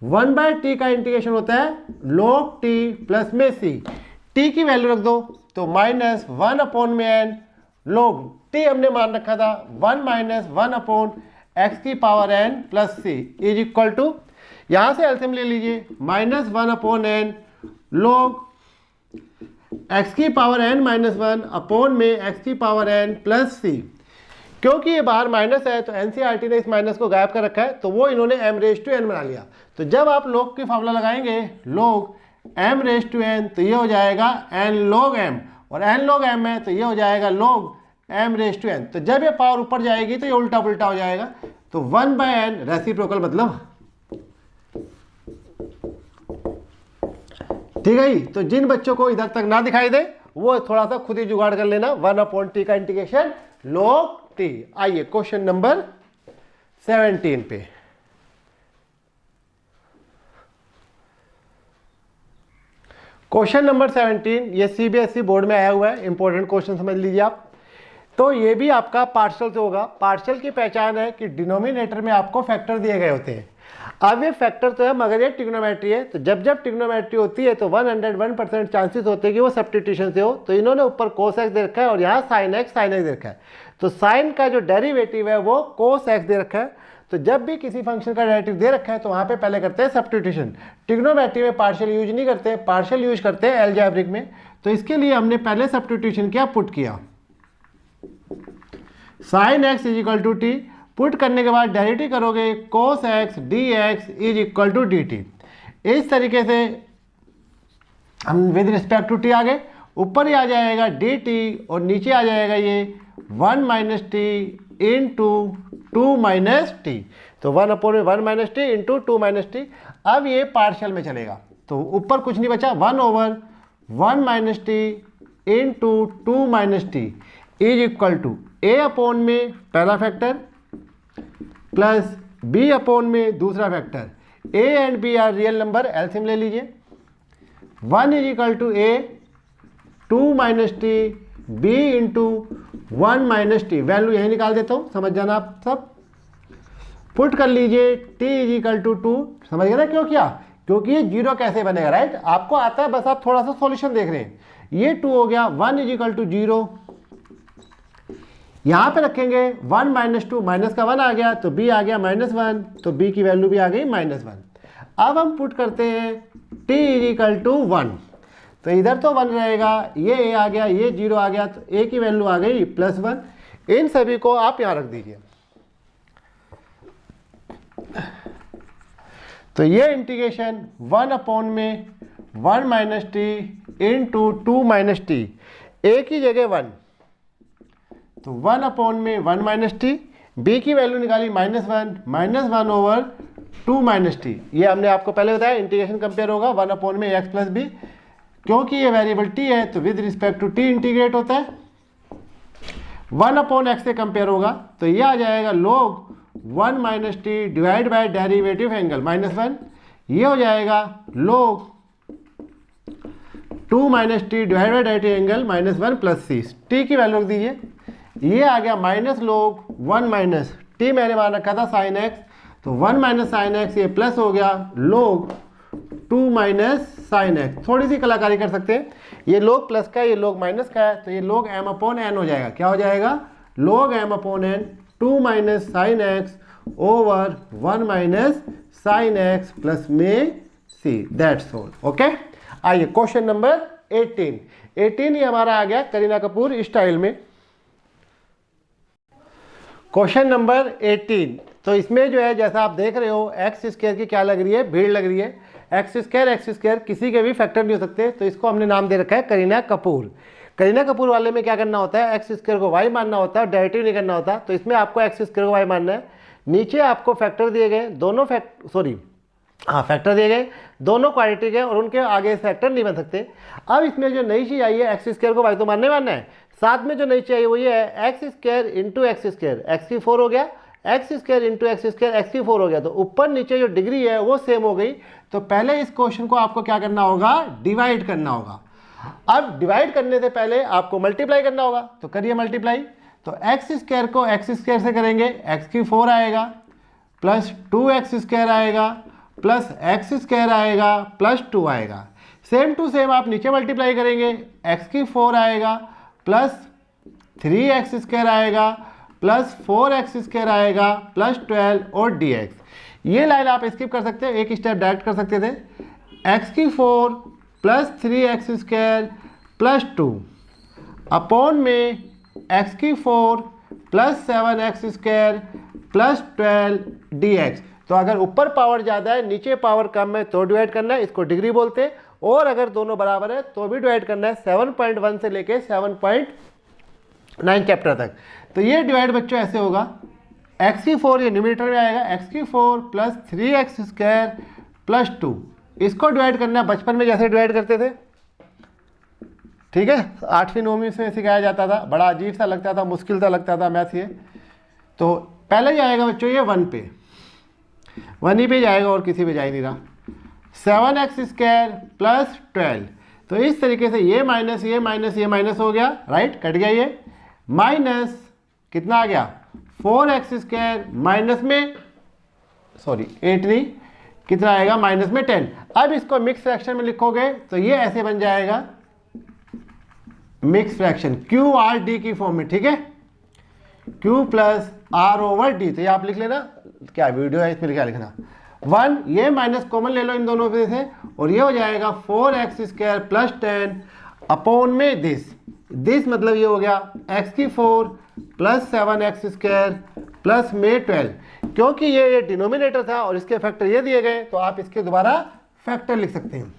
1/t का इंटीग्रेशन होता है log t प्लस में c, t की वैल्यू रख दो तो -1/n log t हमने मान रखा था 1 - 1/x की power n plus c is equal to, यहां से एलसीएम ले लीजिए, -1/n log x की पावर n-1 अपॉन में x की पावर n प्लस c। क्योंकि ये बाहर माइनस है तो एनसीईआरटी ने इस माइनस को गायब कर रखा है, तो वो इन्होंने m⁻n बना लिया। तो जब आप log की फॉर्मूला लगाएंगे log m⁻n, तो ये हो जाएगा n log m, और n log m है तो ये हो जाएगा log m⁻n। तो जब ये पावर ऊपर जाएगी तो ये उल्टा पुल्टा हो जाएगा, तो 1/n रेसिप्रोकल मतलब, ठीक है। तो जिन बच्चों को इधर तक ना दिखाई दे वो थोड़ा सा खुद ही जुगाड़ कर लेना, 1/t का इंटीग्रेशन log t। आइए क्वेश्चन नंबर 17 पे। क्वेश्चन नंबर 17 ये सीबीएसई बोर्ड में आया हुआ है, इंपॉर्टेंट क्वेश्चन समझ लीजिए आप। तो ये भी आपका पार्शियल से होगा। पार्शियल की पहचान है कि डिनोमिनेटर में आपको फैक्टर दिए गए होते हैं। अब ये फैक्टर तो है मगर ये ट्रिग्नोमेट्री है, तो जब जब ट्रिग्नोमेट्री होती है तो 101% चांसेस होते हैं कि वो सब्स्टिट्यूशन से हो। तो इन्होंने ऊपर cos x दे रखा है और यहाँ sin x दे रखा है, तो sin का जो डेरिवेटिव है वो cos x दे रखा है। तो जब भी किसी फंक्शन का डेरिवेटिव दे रखा है तो वहाँ पे पहले करते हैं सब्स्टिट्यूशन। ट्रिग्नोमेट्री में पार्शियल यूज नहीं करते, पार्शियल यूज करते हैं अलजेब्रिक में। तो इसके लिए हमने पहले सब्स्टिट्यूशन किया, पुट किया sin x is equal to t, put करने के बाद डेरिवेटिव करोगे cos x dx is equal to dt। इस तरीके से हम विद रिस्पेक्ट टू t आ गए, ऊपर ही आ जाएगा dt और नीचे आ जाएगा ये 1 - t इंटू 2 - t, तो 1/1 - t इंटू 2 - t। अब ये पार्शियल में चलेगा तो ऊपर कुछ नहीं बचा, 1/1 - t into 2 - t is equal to a upon में पहला फैक्टर प्लस b अपॉन में दूसरा factor. a and b are real number, LCM ले लीजिए। 1 is equal to a 2 - t b into 1 - t, value यही निकाल देता हूँ, समझ जाना आप सब। पुट कर लीजिए t इज इक्वल टू 2, समझ गए ना क्यों किया, क्योंकि ये जीरो कैसे बनेगा, राइट। आपको आता है, बस आप थोड़ा सा सॉल्यूशन देख रहे हैं। ये 2 हो गया, 1 इज इक्वल टू 0, यहाँ पे रखेंगे 1 - 2, माइनस का 1 आ गया तो b आ गया -1, तो b की वैल्यू भी आ गई -1। अब हम पुट करते हैं t इज इक्वल टू 1, तो इधर तो 1 रहेगा, ये a आ गया, ये 0 आ गया, तो a की वैल्यू आ गई +1। इन सभी को आप यहाँ रख दीजिए। तो ये इंटीग्रेशन 1 अपॉन में 1 - t इंटू 2 - t, a की जगह 1, तो 1 अपॉन में 1 - t, b की वैल्यू निकाली -1 - 2 - t। ये हमने आपको पहले बताया इंटीग्रेशन कंपेयर होगा 1 अपॉन में x प्लस b, क्योंकि ये वेरिएबल t है तो with respect to t integrate होता है। 1 अपॉन x से कंपेयर होगा तो ये आ जाएगा log 1 - t divide by derivative angle -1, ये हो जाएगा log 2 - t divide by derivative angle -1 plus c। t की वैल्यू रख दीजिए, ये आ गया -log 1 - t मैंने मान रखा था sin x, तो 1 - sin x ये प्लस हो गया log 2 - sin x। थोड़ी सी कलाकारी कर सकते हैं, ये log प्लस का है, ये log माइनस का है, तो ये log m अपॉन n हो जाएगा। क्या हो जाएगा, log m upon n 2 - sin x over 1 - sin x plus में c, दैट्स ऑल। ओके, आइए क्वेश्चन नंबर 18 ये हमारा आ गया करीना कपूर स्टाइल में। क्वेश्चन नंबर 18, तो इसमें जो है जैसा आप देख रहे हो एक्स स्क्वायर की क्या लग रही है, भीड़ लग रही है। एक्स स्क्वायर किसी के भी फैक्टर नहीं हो सकते, तो इसको हमने नाम दे रखा है करीना कपूर। करीना कपूर वाले में क्या करना होता है, एक्स स्क्वायर को वाई मानना होता है और डेरिवेटिव नहीं करना होता। तो इसमें आपको एक्स स्क्वायर को वाई मानना है। नीचे आपको फैक्टर दिए गए, दोनों फैक्टर दिए गए, दोनों क्वाड्रेटिक है और उनके आगे फैक्टर नहीं बन सकते। अब इसमें जो नई चीज़ आई है, एक्स स्क्वायर को वाई तो मानना है, साथ में जो नहीं चाहिए वो ये है x square into x square, x की 4 हो गया, x square into x square, x की 4 हो गया। तो ऊपर नीचे जो डिग्री है वो सेम हो गई। तो पहले इस क्वेश्चन को आपको क्या करना होगा, डिवाइड करना होगा। अब डिवाइड करने से पहले आपको मल्टीप्लाई करना होगा, तो करिए मल्टीप्लाई। तो एक्स स्क्वायर को एक्स स्क्वायर से करेंगे, एक्स की 4 आएगा प्लस 2x स्क्वायर आएगा प्लस एक्स स्क्वायर आएगा प्लस 2 आएगा। सेम टू सेम आप नीचे मल्टीप्लाई करेंगे, एक्स की 4 आएगा प्लस 3x स्क्वायर आएगा प्लस 4x स्क्वायर आएगा प्लस 12 और dx। ये लाइन आप स्किप कर सकते हैं, एक स्टेप डायरेक्ट कर सकते थे। x की 4 plus 3x square plus 2 upon में x की 4 plus 7x square plus 12 dx। तो अगर ऊपर पावर ज़्यादा है नीचे पावर कम है तो डिवाइड करना है, इसको डिग्री बोलते हैं। और अगर दोनों बराबर है तो भी डिवाइड करना है, 7.1 से लेके 7.9 चैप्टर तक। तो ये डिवाइड बच्चों ऐसे होगा, x की 4 ये न्यूमरेटर में आएगा, x की 4 प्लस 3x स्क्वायर प्लस 2। इसको डिवाइड करना है बचपन में जैसे डिवाइड करते थे, ठीक है, 8वीं 9वीं से सिखाया जाता था, बड़ा अजीब सा लगता था, मुश्किल सा लगता था मैथ ये। तो पहले ही आएगा बच्चों ये 1 पे, 1 ही पे जाएगा और किसी पे जा ही नहीं रहा। 7x square plus 12। तो इस तरीके से ये माइनस ये माइनस ये माइनस हो गया, राइट, कट गया ये। माइनस कितना आ गया 4x स्क्वायर माइनस में 8 नहीं, कितना आएगा माइनस में 10। अब इसको मिक्स फ्रैक्शन में लिखोगे तो ये ऐसे बन जाएगा mix fraction Q R D की फॉर्म में, ठीक है, q plus R over D. तो ये आप लिख लेना, क्या वीडियो है इसमें क्या लिखना, 1 ये माइनस कॉमन ले लो इन दोनों में से और ये हो जाएगा 4x स्क्वायर प्लस 10 अपॉन में दिस मतलब ये हो गया x की 4 प्लस 7x स्क्वायर प्लस में 12। क्योंकि ये डिनोमिनेटर था और इसके फैक्टर ये दिए गए तो आप इसके दोबारा फैक्टर लिख सकते हैं।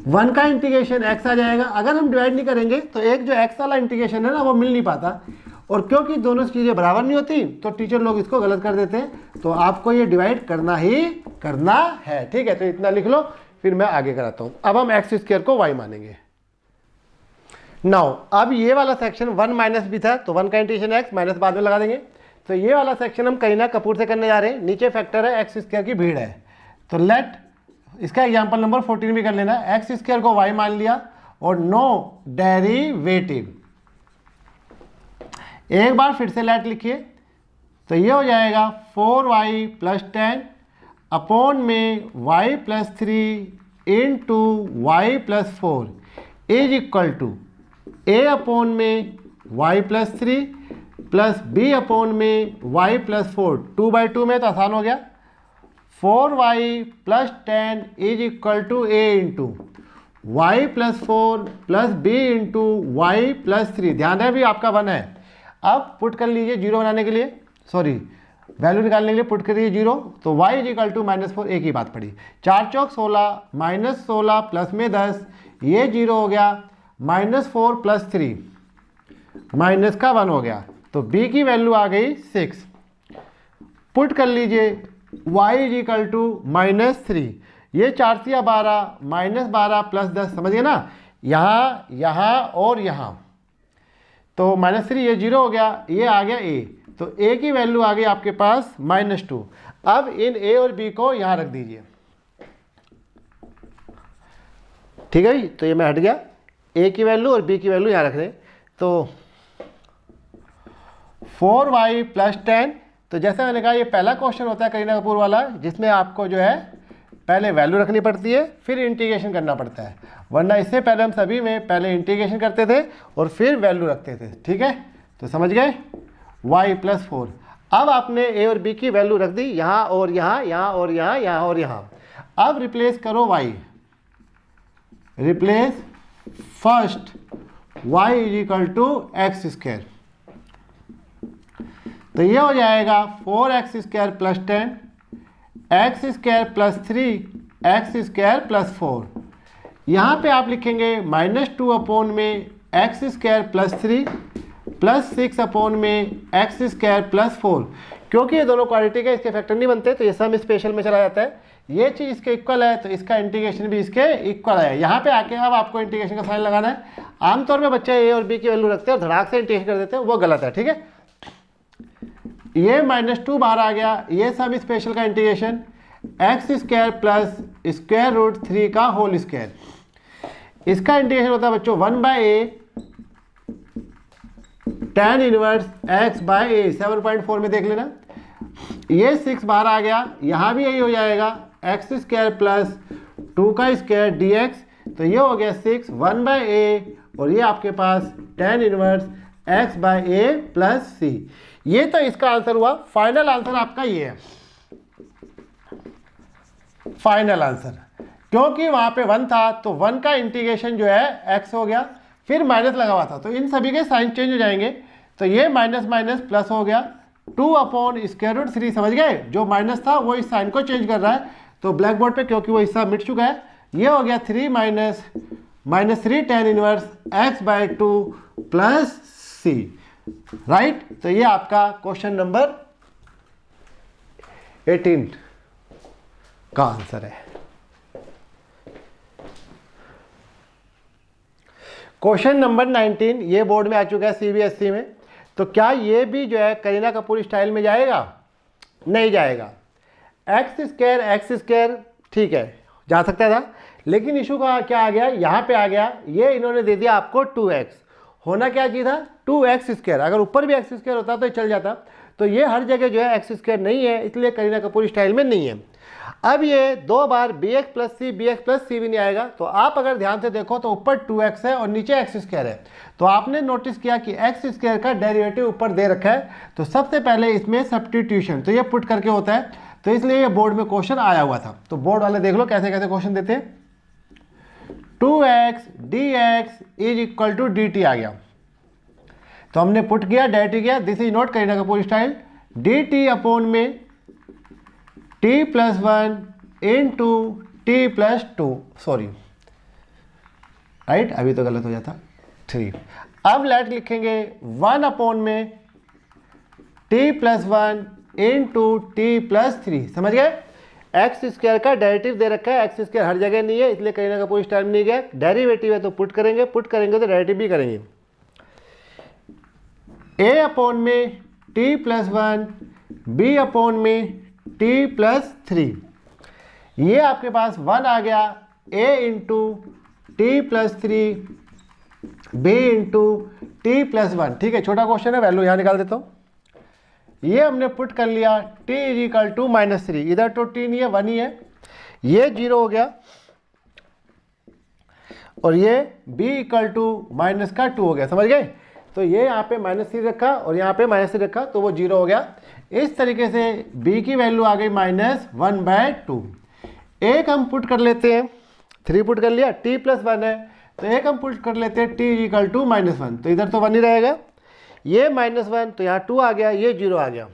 1 का इंटीग्रेशन x आ जाएगा। अगर हम डिवाइड नहीं करेंगे तो एक जो x वाला इंटीग्रेशन है ना वो मिल नहीं पाता, और क्योंकि दोनों चीज़ें बराबर नहीं होती तो टीचर लोग इसको गलत कर देते हैं। तो आपको ये डिवाइड करना ही करना है, ठीक है। तो इतना लिख लो, फिर मैं आगे कराता हूँ। अब हम एक्स स्क्वायर को y मानेंगे। नाउ अब ये वाला सेक्शन 1 माइनस भी था तो 1 का इंटीग्रेशन x माइनस बाद में लगा देंगे। तो ये वाला सेक्शन हम करीना कपूर से करने जा रहे हैं। नीचे फैक्टर है, एक्स स्क्वायर की भीड़ है। तो लेट इसका एग्जाम्पल नंबर 14 भी कर लेना। एक्स स्क्वायर को y मान लिया और नो डेरिवेटिव। एक बार फिर से लेट लिखिए तो ये हो जाएगा 4y प्लस 10 अपॉन में y plus 3 into Y plus 4 is equal to a upon में y plus 3 plus b upon में y प्लस 4। 2/2 में तो आसान हो गया। 4y plus 10 is equal to a into Y plus 4 plus b into Y plus 3। ध्यान है भी आपका 1 है। अब पुट कर लीजिए जीरो बनाने के लिए, सॉरी वैल्यू निकालने के लिए पुट करिए जीरो। तो y इज इक्वल टू -4, एक ही बात पड़ी। 4 चौक 16 माइनस 16 प्लस में 10, ये जीरो हो गया। -4 प्लस 3 माइनस का 1 हो गया। तो b की वैल्यू आ गई 6। पुट कर लीजिए y इज इक्वल टू -3, ये 4 से 12 -12 प्लस 10, समझिए ना, यहाँ यहाँ और यहाँ। तो -3 ये जीरो हो गया, ये आ गया a। तो a की वैल्यू आ गई आपके पास -2। अब इन a और b को यहाँ रख दीजिए, ठीक है जी। तो ये मैं हट गया, a की वैल्यू और b की वैल्यू यहाँ रख दें। तो 4y प्लस 10। तो जैसे मैंने कहा ये पहला क्वेश्चन होता है करीना कपूर वाला, जिसमें आपको जो है पहले वैल्यू रखनी पड़ती है फिर इंटीग्रेशन करना पड़ता है, वरना इससे पहले हम सभी में पहले इंटीग्रेशन करते थे और फिर वैल्यू रखते थे, ठीक है। तो समझ गए, y प्लस 4। अब आपने a और b की वैल्यू रख दी यहाँ और यहाँ, यहाँ और यहाँ, यहाँ और यहाँ। अब रिप्लेस करो y, replace first y is equal to X square. तो ये हो जाएगा 4x square plus 10 X square plus 3 X square plus 4। यहाँ पे आप लिखेंगे -2 अपॉन में X square plus 3 plus 6 upon में एक्स स्क्वायर प्लस 4। क्योंकि ये दोनों क्वाड्रेटिक है, इसके फैक्टर नहीं बनते, तो ये सम स्पेशल में चला जाता है। ये चीज़ इसके इक्वल है तो इसका इंटीग्रेशन भी इसके इक्वल है। यहाँ पे आके अब आपको इंटीग्रेशन का साइन लगाना है। आमतौर पे बच्चे ए और बी की वैल्यू रखते हैं और धड़ाक से इंटीग्रेशन कर देते हैं, वो गलत है, ठीक है। ये -2 बाहर आ गया, ये सम स्पेशल का integration x square plus square root 3 का होल स्क्वायर। इसका इंटीग्रेशन होता है बच्चों 1/a tan inverse x by A. 7.4 में देख लेना। ये 6 बाहर आ गया, यहाँ भी यही हो जाएगा एक्स स्क्वायर प्लस 2 का स्क्वायर dx। तो ये हो गया 6 1/a और ये आपके पास tan inverse x by A plus सी। ये तो इसका आंसर हुआ। फाइनल आंसर आपका ये है, फाइनल आंसर। क्योंकि वहां पे 1 था तो 1 का इंटीग्रेशन जो है x हो गया, फिर माइनस लगा हुआ था, तो इन सभी के साइन चेंज हो जाएंगे। तो ये माइनस माइनस प्लस हो गया 2 अपॉन स्क्वायर रूट 3। समझ गए, जो माइनस था वो इस साइन को चेंज कर रहा है। तो ब्लैक बोर्ड पे क्योंकि वो हिस्सा मिट चुका है, ये हो गया 3 minus 3 tan inverse x by 2 plus C, right. तो ये आपका क्वेश्चन नंबर 18 का आंसर है। क्वेश्चन नंबर 19 ये बोर्ड में आ चुका है सीबीएसई में। तो क्या ये भी जो है करीना कपूर स्टाइल में जाएगा? नहीं जाएगा। एक्स स्क्वायर ठीक है, जा सकता था, लेकिन इशू का क्या आ गया, यहाँ पे आ गया, ये इन्होंने दे दिया आपको 2x। होना क्या चाहिए था 2x स्क्वायर। अगर ऊपर भी एक्स स्क्वायर होता तो चल जाता। तो ये हर जगह जो है एक्स स्क्वायर नहीं है, इसलिए करीना कपूर स्टाइल में नहीं है। अब ये 2 बार bx प्लस सी भी नहीं आएगा। तो आप अगर ध्यान से देखो तो ऊपर 2x है और नीचे एक्स स्क्वायर है। तो आपने नोटिस किया कि एक्स स्क्वायर का डेरिवेटिव ऊपर दे रखा है। तो सबसे पहले इसमें सब्स्टिट्यूशन, तो ये पुट करके होता है, तो इसलिए ये बोर्ड में क्वेश्चन आया हुआ था। तो बोर्ड वाले देख लो कैसे कैसे क्वेश्चन देते हैं। 2x dx is equal to dt आ गया, तो हमने पुट किया, डेरिवेटिव किया। This is not Kareena Kapoor style. dt upon में t plus 1 into T plus 2, sorry right, अभी तो गलत हो जाता 3। अब लेट लिखेंगे 1 अपॉन में t plus 1 into T plus 3। समझ गए, एक्स स्क्वायर का डेरिवेटिव दे रखा है। एक्स स्क्वायर हर जगह नहीं है, इसलिए करीना कपूर स्टाइल में नहीं गया। डेरिवेटिव है तो पुट करेंगे, पुट करेंगे तो डेरिवेटिव भी करेंगे। a अपॉन में t प्लस 1 b अपॉन में t प्लस 3। ये आपके पास 1 आ गया, a into T plus 3 b into T plus 1। ठीक है, छोटा क्वेश्चन है, वैल्यू यहाँ निकाल देता हूँ। ये हमने पुट कर लिया t इज इक्वल टू -3। इधर तो t नहीं है, 1 ही है। ये 0 हो गया और ये b इक्वल टू -2 हो गया। समझ गए, तो ये यहाँ पे -3 रखा और यहाँ पे -3 रखा, तो वो 0 हो गया। इस तरीके से b की वैल्यू आ गई -1/2। एक हम पुट कर लेते हैं, 3 पुट कर लिया, t प्लस 1 है, तो एक हम पुट कर लेते हैं t इक्वल टू -1। तो इधर तो 1 ही रहेगा, ये -1 तो यहाँ 2 आ गया, ये 0 आ गया,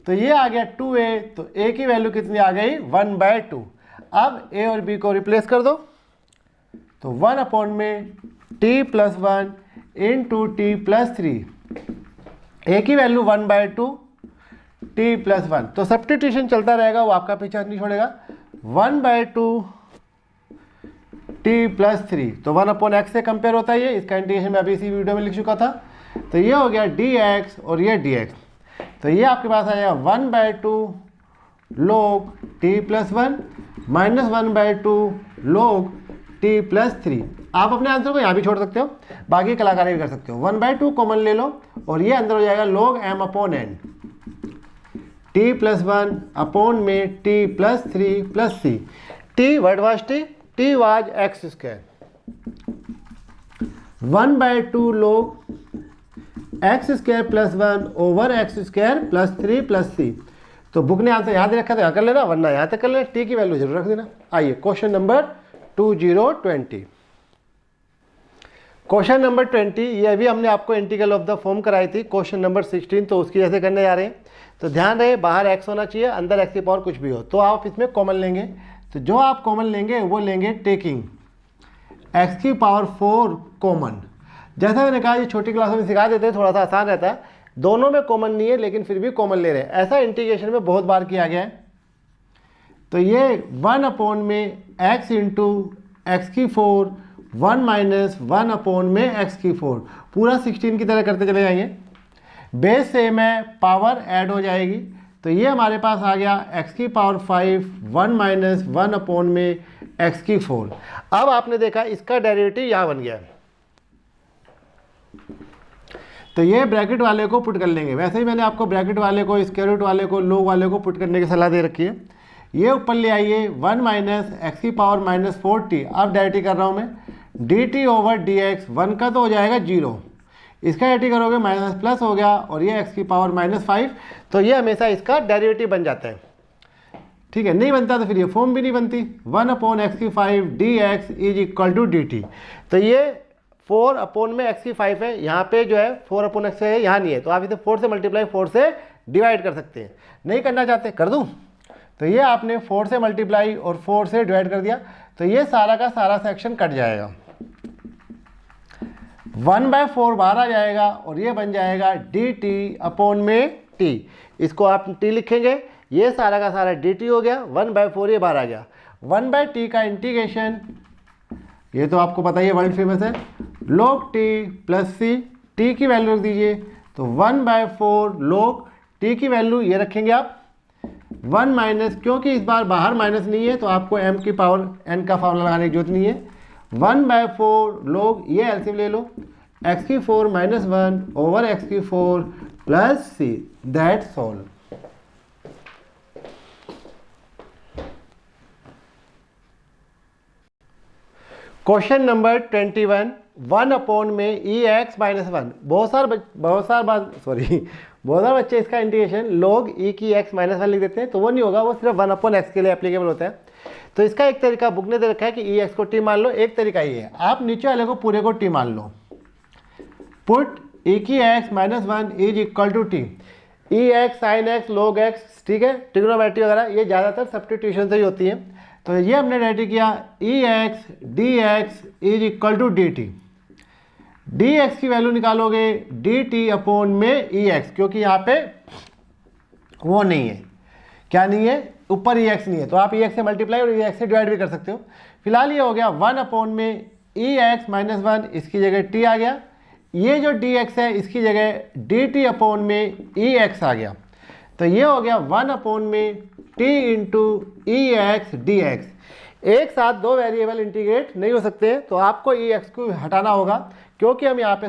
तो ये आ गया 2a। तो a की वैल्यू कितनी आ गई 1/2। अब a और b को रिप्लेस कर दो, तो 1 अपॉन में t plus 1 into T plus 3। a की वैल्यू 1/2 t प्लस 1। तो सब्स्टिट्यूशन चलता रहेगा, वो आपका पीछा नहीं छोड़ेगा। 1/2 t प्लस 3, तो 1 अपॉन एक्स से कंपेयर होता है ये। इसका इंटीग्रेशन मैं अभी इसी वीडियो में लिख चुका था। तो ये हो गया dx और ये dx। तो ये आपके पास आ जाएगा 1/2 log t plus 1 -1/2 log t plus 3। आप अपने आंसर को यहाँ भी छोड़ सकते हो, बाकी कलाकारी भी कर सकते हो। 1/2 कॉमन ले लो और ये अंदर हो जाएगा log m upon n। t plus 1 upon में t plus 3 plus c। t what was t was x square. 1/2 log x square plus 1 over x square plus 3 plus c। तो बुक ने आंसर यहाँ दे रखा था, यहाँ कर लेना, वरना यहाँ तक कर लेना। t की वैल्यू जरूर रख देना। आइए क्वेश्चन नंबर 2020। क्वेश्चन नंबर 20 ये अभी हमने आपको इंटीग्रल ऑफ द फॉर्म कराई थी। क्वेश्चन नंबर 16 तो उसकी जैसे करने जा रहे हैं। तो ध्यान रहे, बाहर x होना चाहिए, अंदर x की पावर कुछ भी हो। तो आप इसमें कॉमन लेंगे, तो जो आप कॉमन लेंगे वो लेंगे टेकिंग x की पावर 4 कॉमन। जैसा मैंने कहा ये छोटी क्लासों में सिखा देते हैं, थोड़ा सा आसान रहता है, दोनों में कॉमन नहीं है लेकिन फिर भी कॉमन ले रहे हैं। ऐसा इंटीग्रेशन में बहुत बार किया गया है। तो ये 1 अपॉन में x इंटू एक्स की 4 1 माइनस 1 अपॉन में x की 4 पूरा 16 की तरह करते चले जाएंगे। बेस सेम है, पावर ऐड हो जाएगी, तो ये हमारे पास आ गया x की पावर 5 1 माइनस 1 अपॉन में x की 4। अब आपने देखा इसका डेरिवेटिव यहाँ बन गया है, तो ये ब्रैकेट वाले को पुट कर लेंगे। वैसे ही मैंने आपको ब्रैकेट वाले को, स्क्वायर रूट वाले को, लोग वाले को पुट करने की सलाह दे रखी है। ये ऊपर ले आइए 1 माइनस एक्स की पावर माइनस 4t, अब डायरेक्टली कर रहा हूँ मैं dt ओवर dx, 1 का तो हो जाएगा 0, इसका डायरेक्टली करोगे माइनस प्लस हो गया और ये x की पावर माइनस 5, तो ये हमेशा इसका डेरिवेटिव बन जाता है। ठीक है, नहीं बनता तो फिर ये फॉर्म भी नहीं बनती। 1 अपॉन एक्स की 5 dx is equal to dt, तो ये 4 अपॉन में x की 5 है, यहाँ पे जो है 4 अपॉन एक्स है, यहाँ नहीं है, तो आप इसे 4 से मल्टीप्लाई 4 से डिवाइड कर सकते हैं। नहीं करना चाहते कर दूँ, तो ये आपने 4 से मल्टीप्लाई और 4 से डिवाइड कर दिया, तो ये सारा का सारा सेक्शन कट जाएगा, 1/4 बाहर आ जाएगा और ये बन जाएगा dt अपॉन में t। इसको आप t लिखेंगे, ये सारा का सारा dt हो गया, 1/4 ये बाहर आ गया। 1/t का इंटीग्रेशन, ये तो आपको पता ही है, वर्ल्ड फेमस है, log t plus c, t की वैल्यू रख दीजिए, तो 1/4 log t की वैल्यू ये रखेंगे आप 1 माइनस, क्योंकि इस बार बाहर माइनस नहीं है तो आपको m की पावर n का फॉर्मूला लगाने की जरूरत नहीं है। 1/4 लोग ये एलसीएम ले लो, x की 4 माइनस 1 ओवर x की 4 plus c, that's all. Question number 21, 1 upon में ई एक्स माइनस 1, बहुत सारे बच्चे इसका इंटीग्रेशन log e की x माइनस 1 लिख देते हैं, तो वो नहीं होगा, वो सिर्फ 1 अपॉन एक्स के लिए एप्लीकेबल होता है। तो इसका एक तरीका बुक ने दे रखा है कि ई एक्स को t मान लो, एक तरीका ये है, आप नीचे वाले को पूरे को t मान लो, पुट e की x minus 1 is equal to t, E X sine X log x, ठीक है, ट्रिग्नोमेट्री वगैरह ये ज़्यादातर सब्स्टिट्यूशन से ही होती है। तो ये हमने रेडी किया, e x d x is equal to D T, D x की वैल्यू निकालोगे डी टी अपॉन में ई एक्स, क्योंकि यहाँ पे वो नहीं है, क्या नहीं है, ऊपर ई एक्स नहीं है, तो आप ई एक्स से मल्टीप्लाई और ई एक्स से डिवाइड भी कर सकते हो। फिलहाल ये हो गया 1 अपॉन में ई एक्स माइनस 1, इसकी जगह टी आ गया, ये जो डी एक्स है इसकी जगह डी टी अपॉन में ई एक्स आ गया, तो ये हो गया 1 अपॉन में t इंटू ई एक्स डी एक्स। एक साथ दो वेरिएबल इंटीग्रेट नहीं हो सकते हैं, तो आपको ई एक्स को हटाना होगा, क्योंकि हम यहाँ पे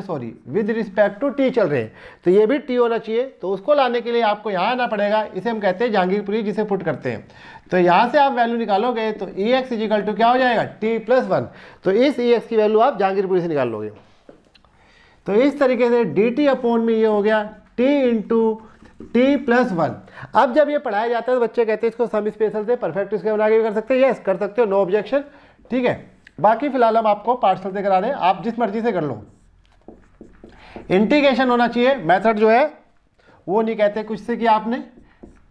विद रिस्पेक्ट टू t चल रहे हैं, तो ये भी t होना चाहिए, तो उसको लाने के लिए आपको यहाँ आना पड़ेगा, इसे हम कहते हैं जहांगीरपुरी, जिसे पुट करते हैं। तो यहाँ से आप वैल्यू निकालोगे तो ई एक्स इजिकल टू क्या हो जाएगा, t प्लस 1, तो इस ई एक्स की वैल्यू आप जहांगीरपुरी से निकाल लोगे। तो इस तरीके से डी टी अपॉन में ये हो गया t इंटू टी प्लस 1। अब जब ये पढ़ाया जाता है तो बच्चे कहते हैं इसको सम स्पेशल से परफेक्ट इसके बना के भी कर सकते हैं, यस कर सकते हो, नो ऑब्जेक्शन, ठीक है। बाकी फिलहाल हम आपको पार्शल से करा दें, आप जिस मर्जी से कर लो, इंटीग्रेशन होना चाहिए, मेथड जो है वो नहीं कहते कुछ से कि आपने,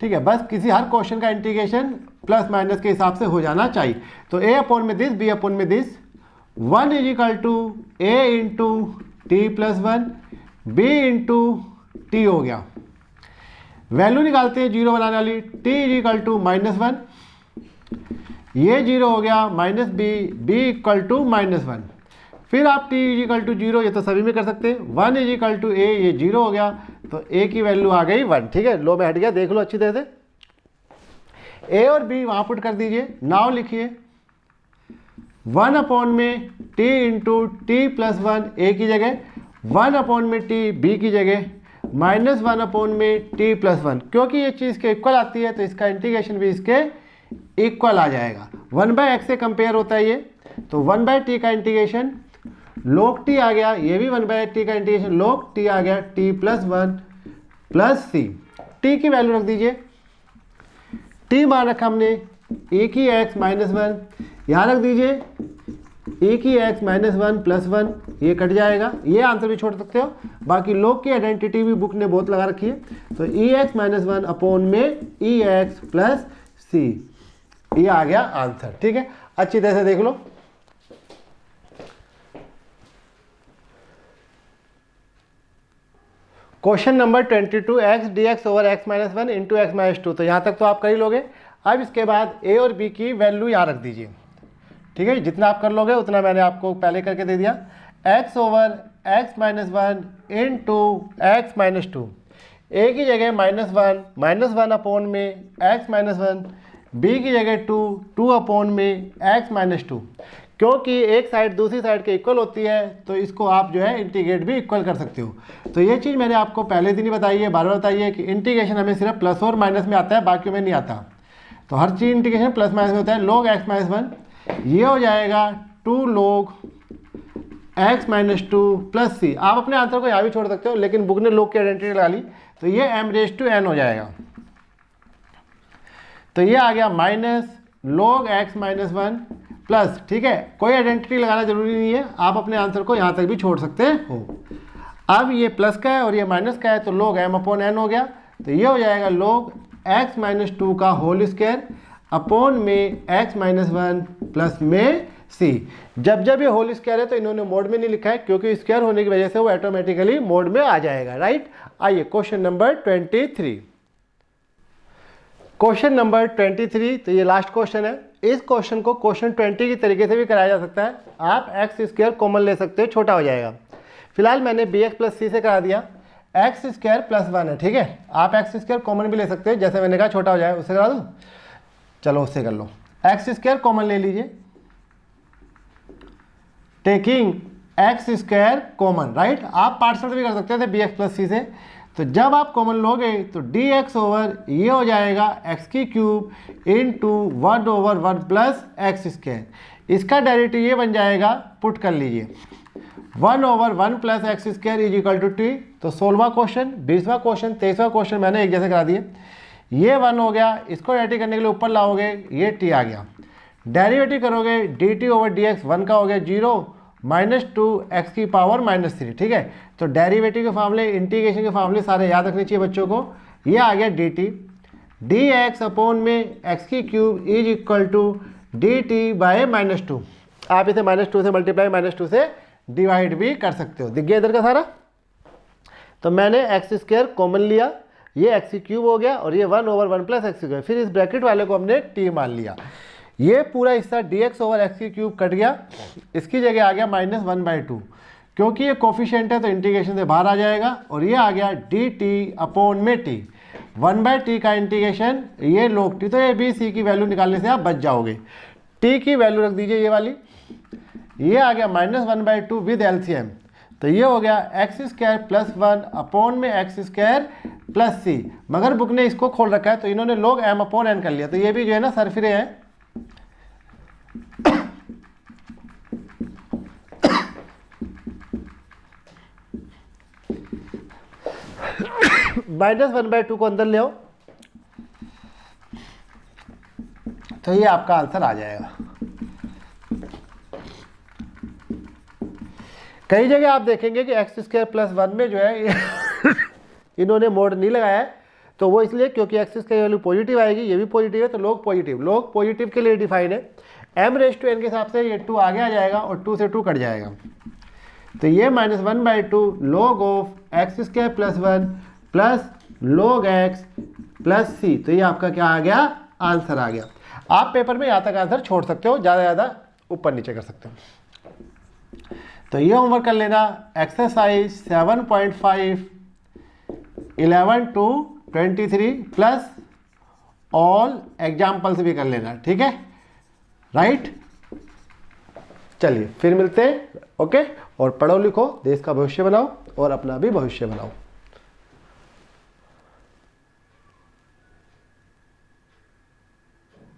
ठीक है, बस किसी हर क्वेश्चन का इंटीग्रेशन प्लस माइनस के हिसाब से हो जाना चाहिए। तो ए अपॉन में दिस, बी अपॉन में this, 1 is equal to A into T plus 1, B into T हो गया, वैल्यू निकालते हैं जीरो बनाने वाली, t is equal to minus 1, ये जीरो हो गया, minus B equal to minus 1, फिर आप t is equal to zero, ये तो सभी में कर सकते हैं, 1 इज इक्वल टू ए, ये जीरो हो गया, तो a की वैल्यू आ गई 1, ठीक है, लो में हट गया, देख लो अच्छी तरह से। a और b वहाँ पुट कर दीजिए, नाउ लिखिए 1 अपॉन में t into T plus 1 a की जगह, 1 अपॉन में t b की जगह, माइनस 1 अपॉन में t प्लस 1, क्योंकि ये चीज़ के इक्वल आती है तो इसका इंटीग्रेशन भी इसके इक्वल आ जाएगा, 1/x से कंपेयर होता है ये, तो 1/t का इंटीग्रेशन log t आ गया, ये भी 1/t का इंटीग्रेशन log t आ गया, t plus 1 plus c, t की वैल्यू रख दीजिए, t मान रखा हमने e की x माइनस 1, यहाँ रख दीजिए e की x माइनस 1 प्लस 1, ये कट जाएगा, ये आंसर भी छोड़ सकते हो, बाकी लोग की आइडेंटिटी भी बुक ने बहुत लगा रखी है, तो ई एक्स माइनस 1 अपॉन में ई एक्स प्लस सी, ये आ गया आंसर, ठीक है, अच्छी तरह से देख लो। Question number 22 x d x over x minus one into x minus two. तो यहाँ तक तो आप कर ही लोगे। अब इसके बाद ए और बी की वैल्यू यहाँ रख दीजिए, ठीक है। जितना आप कर लोगे उतना मैंने आपको पहले करके दे दिया। X over x minus one into x minus two, A की जगह माइनस वन अपॉन में एक्स माइनस वन, बी की जगह टू अपॉन में एक्स माइनस टू। क्योंकि एक साइड दूसरी साइड के इक्वल होती है तो इसको आप जो है इंटीग्रेट भी इक्वल कर सकते हो। तो ये चीज़ मैंने आपको पहले दिन ही बताई है, बार बार बताई है कि इंटीग्रेशन हमें सिर्फ प्लस और माइनस में आता है, बाकी में नहीं आता। तो हर चीज़ इंटीग्रेशन प्लस माइनस में होता है। log x माइनस वन ये हो जाएगा 2 log x minus two plus C. आप अपने आंसर को यहाँ भी छोड़ सकते हो, लेकिन बुक ने log की आइडेंटिटी लगा ली तो ये m⁻n हो जाएगा। तो ये आ गया minus log x minus one plus, ठीक है। कोई आइडेंटिटी लगाना जरूरी नहीं है, आप अपने आंसर को यहाँ तक भी छोड़ सकते हो। अब ये प्लस का है और ये माइनस का है तो log m/n हो गया। तो ये हो जाएगा log x माइनस टू का होल स्क्वायर अपॉन में x माइनस वन प्लस में c। जब जब ये होल स्क्वायर है तो इन्होंने मोड में नहीं लिखा है, क्योंकि स्क्वायर होने की वजह से वो ऑटोमेटिकली मोड में आ जाएगा, राइट। आइए क्वेश्चन नंबर 23। क्वेश्चन नंबर 23, तो ये लास्ट क्वेश्चन है। इस क्वेश्चन को क्वेश्चन 20 की तरीके से भी कराया जा सकता है। आप एक्स स्क्वायर कॉमन ले सकते हो, छोटा हो जाएगा। फिलहाल मैंने बी एक्स प्लस सी से करा दिया, एक्स स्क्वायर प्लस वन है, ठीक है। आप एक्स स्क्वायर कॉमन भी ले सकते हो, जैसे मैंने कहा छोटा हो जाए उससे करा दूँ। चलो उससे कर लो, एक्स स्क्वायर कॉमन ले लीजिए, taking x square common, right. आप पार्ट्स भी कर सकते थे बी एक्स प्लस सी से। तो जब आप कॉमन लोगे तो डी एक्स ओवर ये हो जाएगा एक्स की cube into 1/1 plus X square. इसका डेरिवेटिव ये बन जाएगा, पुट कर लीजिए 1/1 plus X square is equal to T. तो 16वां क्वेश्चन, 20वां क्वेश्चन, 23वां क्वेश्चन मैंने एक जैसे करा दिए। ये 1 हो गया, इसको डेरिवेटिव करने के लिए ऊपर लाओगे ये टी आ गया। डेरिवेटिव करोगे D T over D x, 1 का हो गया 0 माइनस टू एक्स की पावर माइनस 3, ठीक है। तो डेरिवेटिव के फार्मूले, इंटीग्रेशन के फार्मूले सारे याद रखने चाहिए बच्चों को। ये आ गया D T, D X upon में एक्स की cube is equal to D T by minus two. आप इसे -2 से मल्टीप्लाई -2 से डिवाइड भी कर सकते हो। दिख गया इधर का सारा। तो मैंने एक्स स्क्वायर कॉमन लिया, ये एक्स की क्यूब हो गया और ये 1/1 प्लस एक्स स्क्वायर। फिर इस ब्रैकेट वाले को हमने टी मान लिया। ये पूरा हिस्सा डी एक्स ओवर एक्स की क्यूब कट गया, इसकी जगह आ गया -1/2। क्योंकि ये कोफिशिएंट है तो इंटीग्रेशन से बाहर आ जाएगा। और ये आ गया डी टी अपॉन में टी, 1/t का इंटीग्रेशन ये log t। तो ये बी सी की वैल्यू निकालने से आप बच जाओगे। टी की वैल्यू रख दीजिए ये वाली। ये आ गया -1/2 विद एलसीएम। तो ये हो गया एक्स स्क्वायर प्लस 1 अपॉन में एक्स स्क्वायर प्लस सी। मगर बुक ने इसको खोल रखा है तो इन्होंने log m/n कर लिया। तो ये भी जो है ना सरफिरे हैं। -1/2 को अंदर ले आओ तो ये आपका आंसर आ जाएगा। कई जगह आप देखेंगे कि एक्स स्क्वायर प्लस 1 में जो है इन्होंने मोड नहीं लगाया है। तो वो इसलिए क्योंकि एक्स स्क्वायर वैल्यू पॉजिटिव आएगी, ये भी पॉजिटिव है तो log पॉजिटिव के लिए डिफाइन है। m⁻n के हिसाब से ये 2 आगे आ जाएगा और 2 से 2 कट जाएगा। तो ये -1/2 log of x square plus 1 प्लस log x प्लस सी। तो ये आपका क्या आ गया, आंसर आ गया। आप पेपर में यहाँ तक आंसर छोड़ सकते हो, ज़्यादा ऊपर नीचे कर सकते हो। तो ये होमवर्क कर लेना, exercise 7.5 11 to 23 plus all examples भी कर लेना, ठीक है, राइट। चलिए फिर मिलते हैं, ओके। और पढ़ो लिखो, देश का भविष्य बनाओ और अपना भी भविष्य बनाओ।